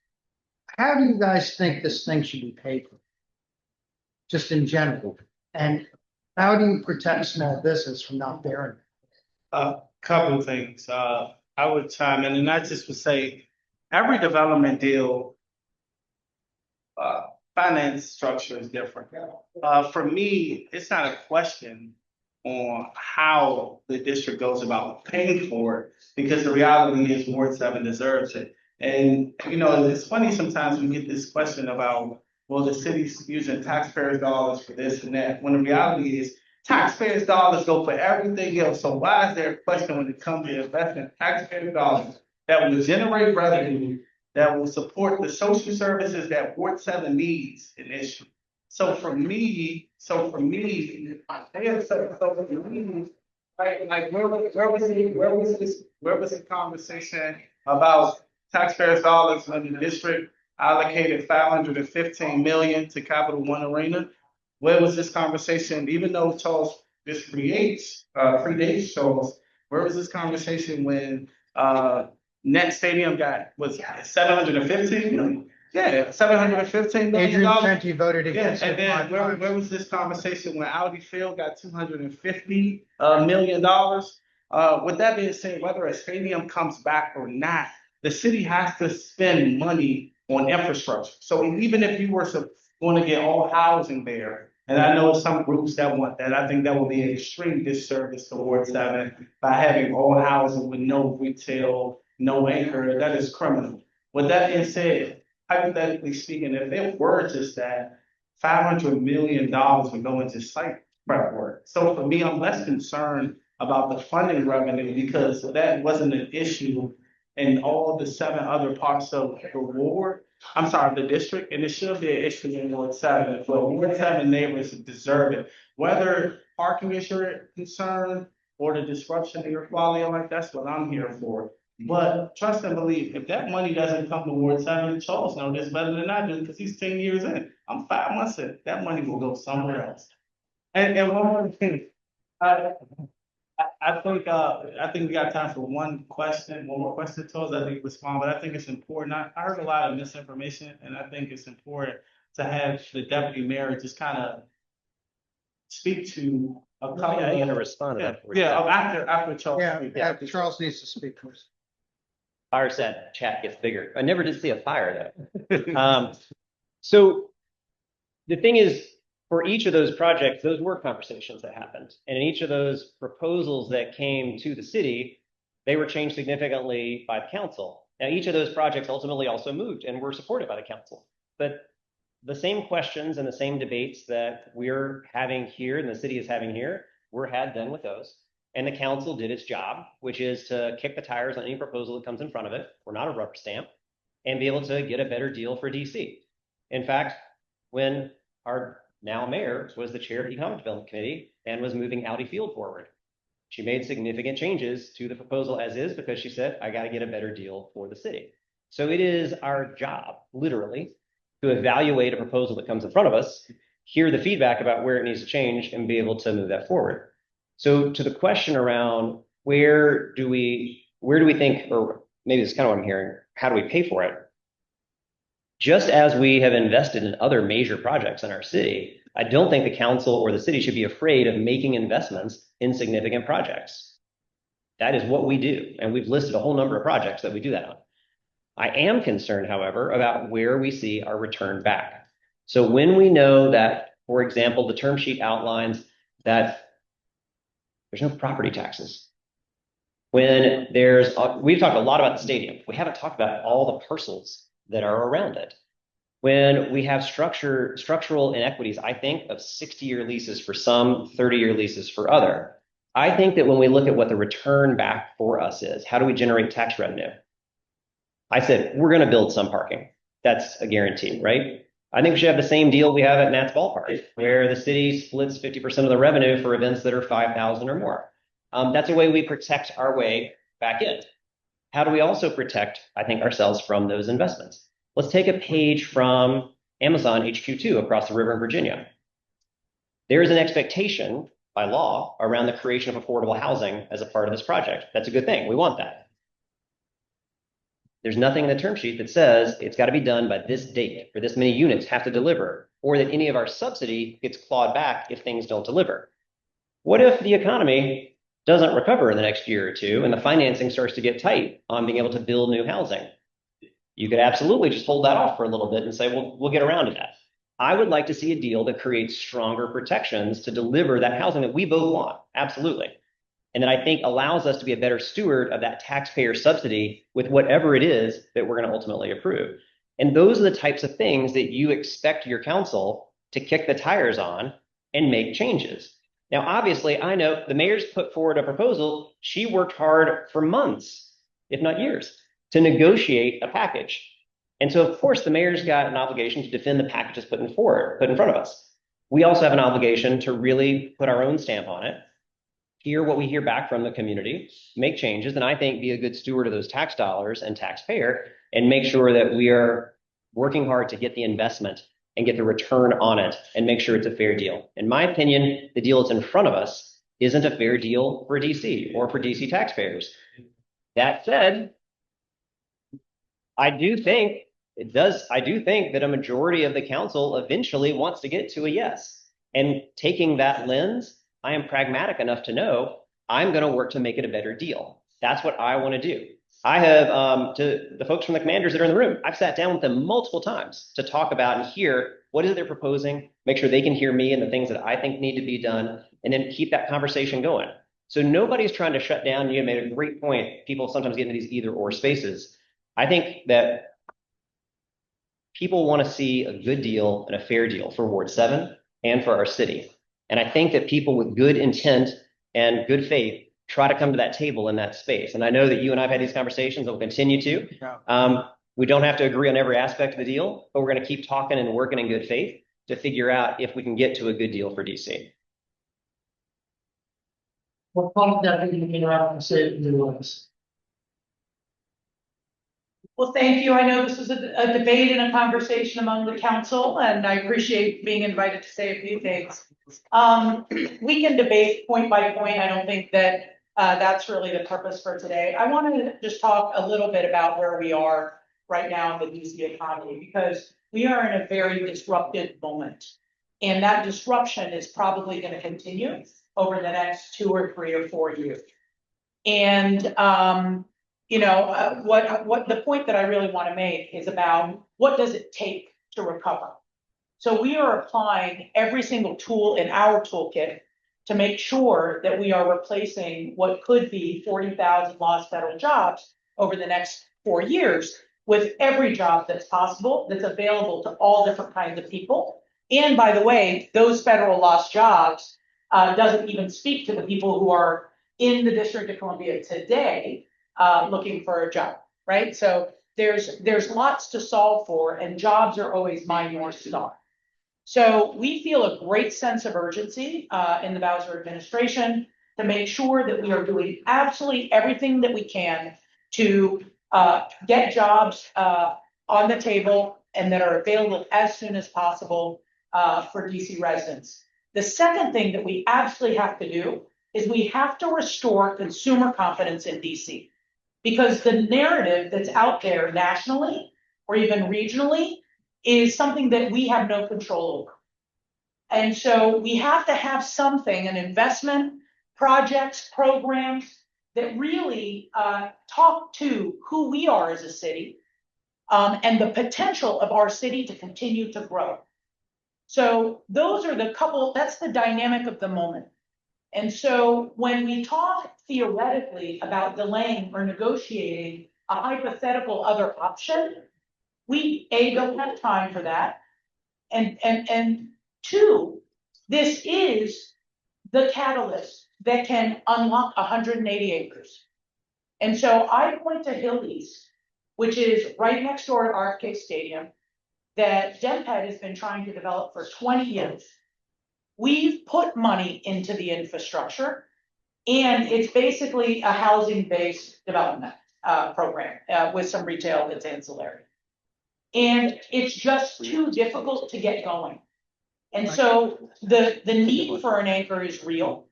How do you guys think this thing should be paid for? Just in general. And how do you protect small business from not bearing it? Couple of things. I would chime in, and I just would say every development deal finance structure is different. For me, it's not a question on how the district goes about paying for it, because the reality is Ward 7 deserves it. And, it's funny sometimes we get this question about, well, the city's using taxpayers' dollars for this and that, when the reality is taxpayers' dollars go for everything else. So why is there a question when it comes to investing taxpayers' dollars that will generate revenue, that will support the social services that Ward 7 needs in this? So for me, like where was the conversation about taxpayers' dollars when the district allocated $515 million to Capital One Arena? Where was this conversation? Even though Charles this predates Charles, where was this conversation when Net Stadium was $715 million? Yeah, $715 million. Adrian Fenty voted against and it. then where was this conversation when Audi Field got $250 million? With that being said, whether a stadium comes back or not, the city has to spend money on infrastructure. So even if you were going to get all housing there, and I know some groups that want that, I think that will be an extreme disservice to Ward 7 by having all housing with no retail, no anchor. That is criminal. With that being said, hypothetically speaking, if it were just that, $500 million would go into site prep work. So for me, I'm less concerned about the funding revenue, because that wasn't an issue in all the 7 other parts of the district, and it should be an issue in Ward 7. But Ward 7 neighbors deserve it. Whether parking is your concern, or the disruption of your quality of life, that's what I'm here for. But trust and believe, if that money doesn't come to Ward 7, Charles knows this better than I do because he's 10 years in. I'm 5 months in. That money will go somewhere else. And one more thing, I think we got time for one more question to us. I think respond, but I think it's important. I heard a lot of misinformation, and I think it's important to have the deputy mayor just kind of speak to a couple I'm going to of. respond to that. Yeah, after Charles. Yeah, Charles needs to speak first. Fireside chat gets bigger. I never did see a fire though. So the thing is, for each of those projects, those were conversations that happened. And in each of those proposals that came to the city, they were changed significantly by the council. Now, each of those projects ultimately also moved and were supported by the council. But the same questions and the same debates that we're having here and the city is having here were had then with those. And the council did its job, which is to kick the tires on any proposal that comes in front of it. We're not a rubber stamp, and be able to get a better deal for DC. In fact, when our now mayor was the chair of the Economic Development Committee and was moving Audi Field forward, she made significant changes to the proposal as is because she said, I got to get a better deal for the city. So it is our job, literally, to evaluate a proposal that comes in front of us, hear the feedback about where it needs to change, and be able to move that forward. So to the question around where do we think, or maybe it's kind of what I'm hearing, how do we pay for it? Just as we have invested in other major projects in our city, I don't think the council or the city should be afraid of making investments in significant projects. That is what we do. And we've listed a whole number of projects that we do that on. I am concerned, however, about where we see our return back. So when we know that, for example, the term sheet outlines that there's no property taxes. When we've talked a lot about the stadium. We haven't talked about all the parcels that are around it. When we have structural inequities, I think, of 60-year leases for some, 30-year leases for other. I think that when we look at what the return back for us is, how do we generate tax revenue? I said, we're going to build some parking. That's a guarantee, right? I think we should have the same deal we have at Nats Ballpark, where the city splits 50% of the revenue for events that are 5,000 or more. That's a way we protect our way back in. How do we also protect, I think, ourselves from those investments? Let's take a page from Amazon HQ2 across the river in Virginia. There is an expectation by law around the creation of affordable housing as a part of this project. That's a good thing. We want that. There's nothing in the term sheet that says it's got to be done by this date, or this many units have to deliver, or that any of our subsidy gets clawed back if things don't deliver. What if the economy doesn't recover in the next year or two and the financing starts to get tight on being able to build new housing? You could absolutely just hold that off for a little bit and say, well, we'll get around to that. I would like to see a deal that creates stronger protections to deliver that housing that we both want. Absolutely. And that I think allows us to be a better steward of that taxpayer subsidy with whatever it is that we're going to ultimately approve. And those are the types of things that you expect your council to kick the tires on and make changes. Now, obviously, I know the mayor's put forward a proposal. She worked hard for months, if not years, to negotiate a package. And so, of course, the mayor's got an obligation to defend the packages put in front of us. We also have an obligation to really put our own stamp on it, hear what we hear back from the community, make changes, and I think be a good steward of those tax dollars and taxpayer, and make sure that we are working hard to get the investment and get the return on it and make sure it's a fair deal. In my opinion, the deal that's in front of us isn't a fair deal for DC or for DC taxpayers. That said, I do think that a majority of the council eventually wants to get to a yes. And taking that lens, I am pragmatic enough to know I'm going to work to make it a better deal. That's what I want to do. I have, to the folks from the commanders that are in the room, I've sat down with them multiple times to talk about and hear what is it they're proposing, make sure they can hear me and the things that I think need to be done, and then keep that conversation going. So nobody's trying to shut down. You made a great point. People sometimes get into these either or spaces. I think that people want to see a good deal and a fair deal for Ward 7 and for our city. And I think that people with good intent and good faith try to come to that table in that space. And I know that you and I've had these conversations and we'll continue to. We don't have to agree on every aspect of the deal, but we're going to keep talking and working in good faith to figure out if we can get to a good deal for DC. We'll call Deputy Mayor out and say it in your voice. Well, thank you. I know this is a debate and a conversation among the council, and I appreciate being invited to say a few things. We can debate point by point. I don't think that that's really the purpose for today. I want to just talk a little bit about where we are right now in the DC economy, because we are in a very disrupted moment. And that disruption is probably going to continue over the next 2 or 3 or 4 years. And what the point that I really want to make is about what does it take to recover? So we are applying every single tool in our toolkit to make sure that we are replacing what could be 40,000 lost federal jobs over the next 4 years with every job that's possible, that's available to all different kinds of people. And by the way, those federal lost jobs doesn't even speak to the people who are in the District of Columbia today looking for a job, right? So there's lots to solve for, and jobs are always my North Star. So we feel a great sense of urgency in the Bowser administration to make sure that we are doing absolutely everything that we can to get jobs on the table and that are available as soon as possible for DC residents. The second thing that we absolutely have to do is we have to restore consumer confidence in DC, because the narrative that's out there nationally or even regionally is something that we have no control over. And so we have to have something, an investment, projects, programs that really talk to who we are as a city and the potential of our city to continue to grow. So those are that's the dynamic of the moment. And so when we talk theoretically about delaying or negotiating a hypothetical other option, we don't have time for that. And two, this is the catalyst that can unlock 180 acres. And so I point to Hillies, which is right next door to RFK Stadium, that DemPed has been trying to develop for 20 years. We've put money into the infrastructure, and it's basically a housing-based development program with some retail that's ancillary. And it's just too difficult to get going. And so the need for an anchor is real.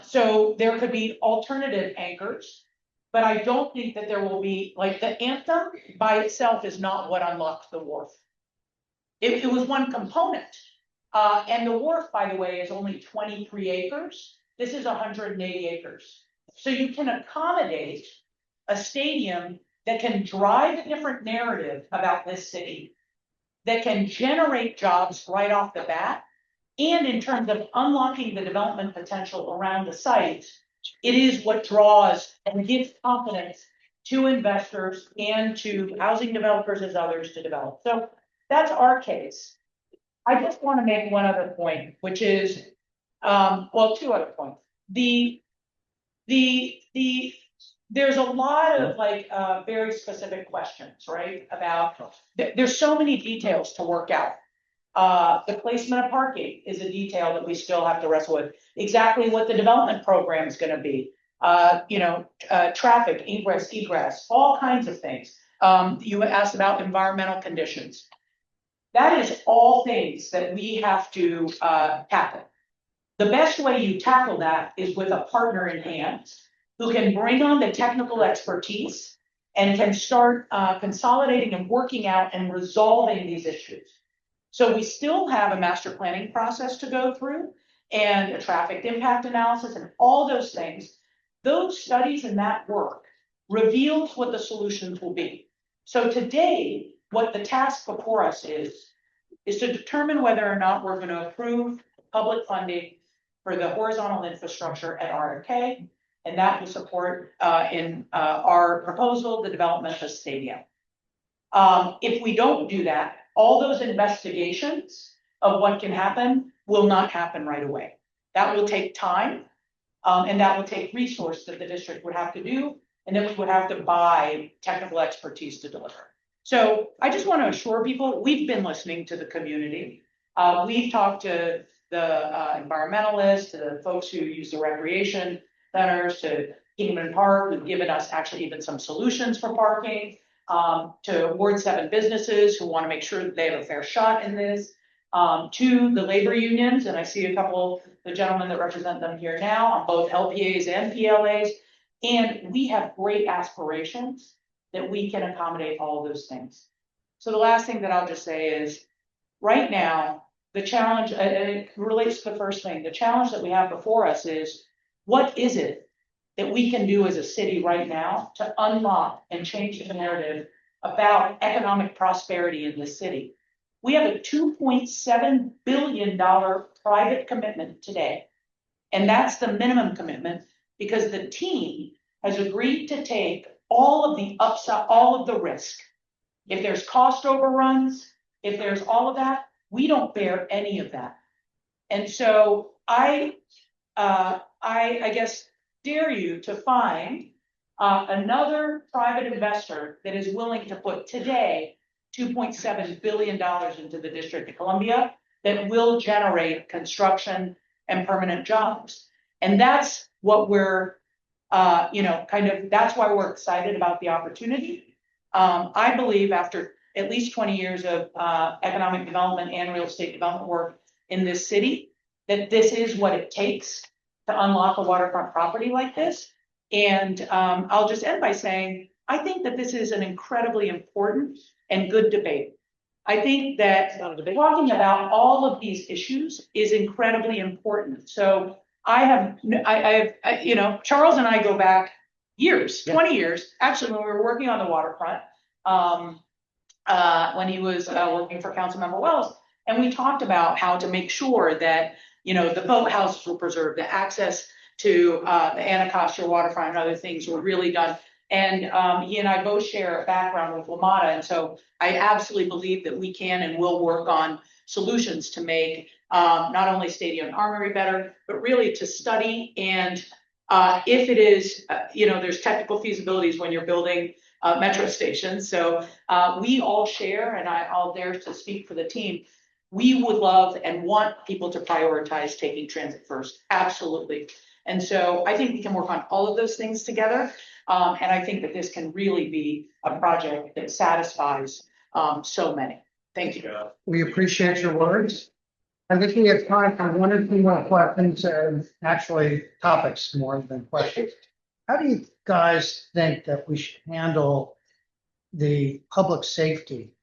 So there could be alternative anchors, but I don't think that there will be, like, the Anthem by itself is not what unlocked the wharf. It was one component. And the wharf, by the way, is only 23 acres. This is 180 acres. So you can accommodate a stadium that can drive a different narrative about this city, that can generate jobs right off the bat. And in terms of unlocking the development potential around the site, it is what draws and gives confidence to investors and to housing developers as others to develop. So that's our case. I just want to make one other point, which is, well, two other points. There's a lot of very specific questions, right? About there's so many details to work out. The placement of parking is a detail that we still have to wrestle with. Exactly what the development program is going to be. Traffic, egress, all kinds of things. You asked about environmental conditions. That is all things that we have to tackle. The best way you tackle that is with a partner in hand who can bring on the technical expertise and can start consolidating and working out and resolving these issues. So we still have a master planning process to go through and a traffic impact analysis and all those things. Those studies and that work reveals what the solutions will be. So today, what the task before us is to determine whether or not we're going to approve public funding for the horizontal infrastructure at RFK, and that will support in our proposal the development of a stadium. If we don't do that, all those investigations of what can happen will not happen right away. That will take time, and that will take resource that the district would have to do, and then we would have to buy technical expertise to deliver. So I just want to assure people, we've been listening to the community. We've talked to environmentalists, to the folks who use the recreation centers, to Kingman Park, who've given us actually even some solutions for parking, to Ward 7 businesses who want to make sure that they have a fair shot in this, to the labor unions, and I see a couple, the gentlemen that represent them here now, on both LPAs and PLAs, and we have great aspirations that we can accommodate all of those things. So the last thing that I'll just say is, right now, the challenge, and it relates to the first thing, the challenge that we have before us is, what is it that we can do as a city right now to unlock and change the narrative about economic prosperity in this city? We have a $2.7 billion private commitment today. And that's the minimum commitment, because the team has agreed to take all of the upside, all of the risk. If there's cost overruns, if there's all of that, we don't bear any of that. And so I guess dare you to find another private investor that is willing to put today $2.7 billion into the District of Columbia that will generate construction and permanent jobs. And that's what we're, that's why we're excited about the opportunity. I believe after at least 20 years of economic development and real estate development work in this city, that this is what it takes to unlock a waterfront property like this. And I'll just end by saying, I think that this is an incredibly important and good debate. I think that talking about all of these issues is incredibly important. So Charles and I go back years, 20 years, actually, when we were working on the waterfront, when he was working for Councilmember Wells, and we talked about how to make sure that, the boathouses were preserved, the access to the Anacostia waterfront and other things were really done. And he and I both share a background with LaMotta, and so I absolutely believe that we can and will work on solutions to make not only Stadium Armory better, but really to study. And if it is, there's technical feasibilities when you're building metro stations. So we all share, and I'll dare to speak for the team, we would love and want people to prioritize taking transit first. Absolutely. And so I think we can work on all of those things together. And I think that this can really be a project that satisfies so many. Thank you. We appreciate your words. I think we have time for one or two more questions, and actually topics more than questions. How do you guys think that we should handle the public safety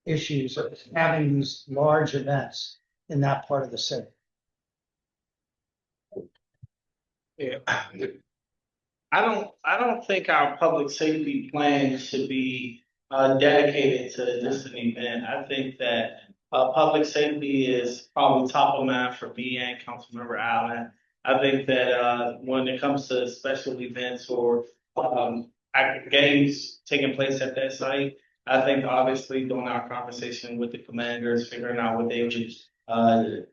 issues of having these large events in that part of the city? Yeah. I don't think our public safety plan should be dedicated to just an event. I think that public safety is probably top of mind for me and Councilmember Allen. I think that when it comes to special events or games taking place at that site, I think obviously during our conversation with the commanders, figuring out what they would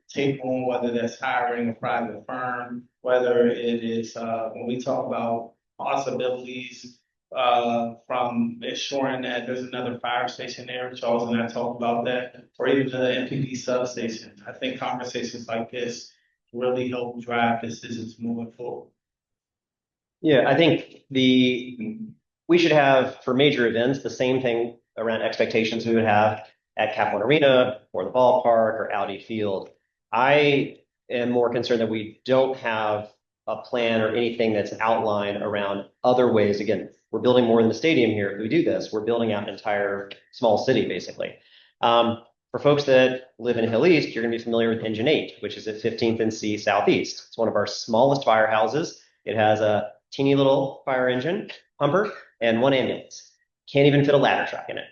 take on, whether that's hiring a private firm, whether it is when we talk about possibilities from ensuring that there's another fire station there, Charles and I talked about that, or even the MPD substation. I think conversations like this really help drive decisions moving forward. Yeah, I think we should have for major events the same thing around expectations we would have at Cap One Arena or the ballpark or Audi Field. I am more concerned that we don't have a plan or anything that's outlined around other ways. Again, we're building more in the stadium here. If we do this, we're building out an entire small city, basically. For folks that live in Hill East, you're going to be familiar with Engine 8, which is at 15th and C Southeast. It's one of our smallest firehouses. It has a teeny little fire engine, pumper, and one ambulance. Can't even fit a ladder truck in it.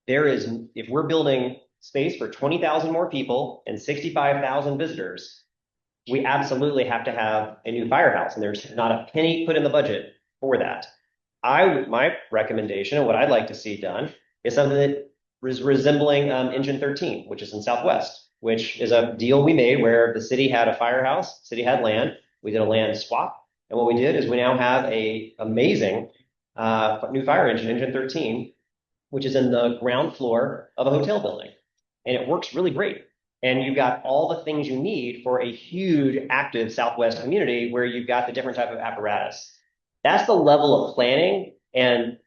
If we're building space for 20,000 more people and 65,000 visitors, we absolutely have to have a new firehouse, and there's not a penny put in the budget for that. My recommendation and what I'd like to see done is something that is resembling Engine 13, which is in Southwest, which is a deal we made where the city had a firehouse, city had land, we did a land swap, and what we did is we now have a amazing new fire engine, Engine 13, which is in the ground floor of a hotel building, and it works really great. And you've got all the things you need for a huge active Southwest community where you've got the different type of apparatus. That's the level of planning and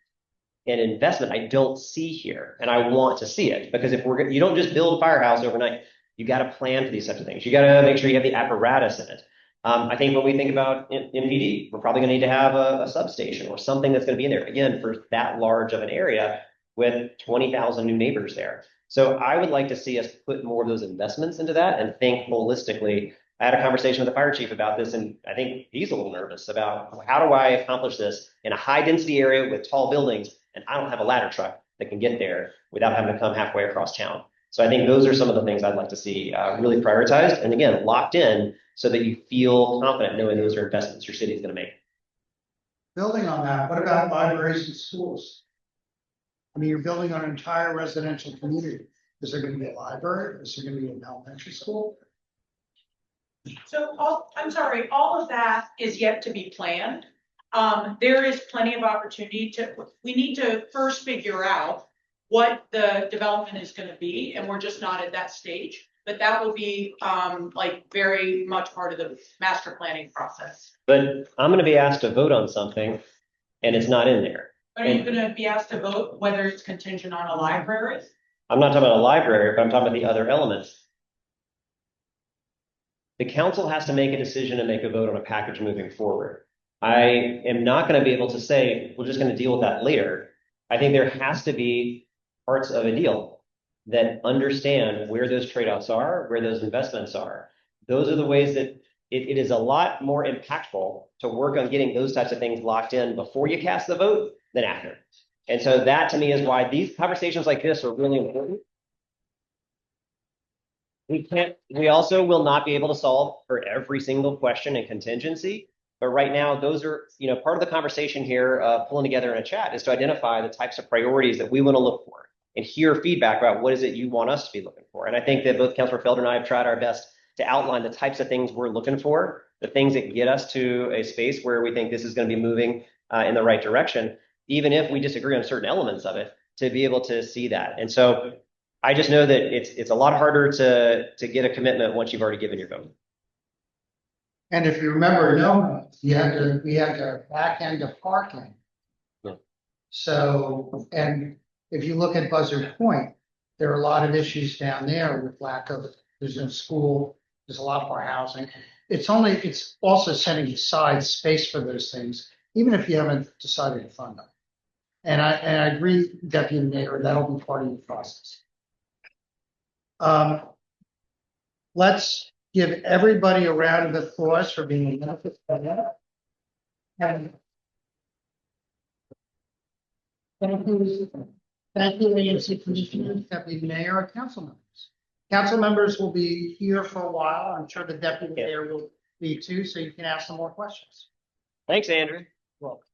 investment I don't see here, and I want to see it, because if you don't just build a firehouse overnight, you got to plan for these types of things. You got to make sure you have the apparatus in it. I think when we think about MPD, we're probably going to need to have a substation or something that's going to be in there, again, for that large of an area with 20,000 new neighbors there. So I would like to see us put more of those investments into that and think holistically. I had a conversation with the fire chief about this, and I think he's a little nervous about how do I accomplish this in a high density area with tall buildings, and I don't have a ladder truck that can get there without having to come halfway across town. So I think those are some of the things I'd like to see really prioritized, and again, locked in so that you feel confident knowing those are investments your city is going to make. Building on that, what about libraries and schools? I mean, you're building on an entire residential community. Is there going to be a library? Is there going to be an elementary school? So I'm sorry, all of that is yet to be planned. There is plenty of opportunity we need to first figure out what the development is going to be, and we're just not at that stage. But that will be like very much part of the master planning process. But I'm going to be asked to vote on something, and it's not in there. Are you going to be asked to vote whether it's contingent on a library? I'm not talking about a library, but I'm talking about the other elements. The council has to make a decision and make a vote on a package moving forward. I am not going to be able to say, we're just going to deal with that later. I think there has to be parts of a deal that understand where those trade-offs are, where those investments are. Those are the ways that it is a lot more impactful to work on getting those types of things locked in before you cast the vote than after. And so that to me is why these conversations like this are really important. We also will not be able to solve for every single question and contingency, but right now those are, part of the conversation here, pulling together in a chat is to identify the types of priorities that we want to look for and hear feedback about what is it you want us to be looking for. And I think that both Councilor Felder and I have tried our best to outline the types of things we're looking for, the things that get us to a space where we think this is going to be moving in the right direction, even if we disagree on certain elements of it, to be able to see that. And so I just know that it's a lot harder to get a commitment once you've already given your vote. And if you remember, no, we had to back end of parking. Yeah. So, and if you look at Buzzard Point, there are a lot of issues down there with there's no school, there's a lot more housing. It's also setting aside space for those things, even if you haven't decided to fund them. And I agree, Deputy Mayor, that'll be part of the process. Let's give everybody a round of applause for being a benefit plan. And thank you, AMC Commissioners, Deputy Mayor, and council members. Council members will be here for a while. I'm sure the Deputy Mayor will be too, so you can ask some more questions. Thanks, Andrew. Welcome.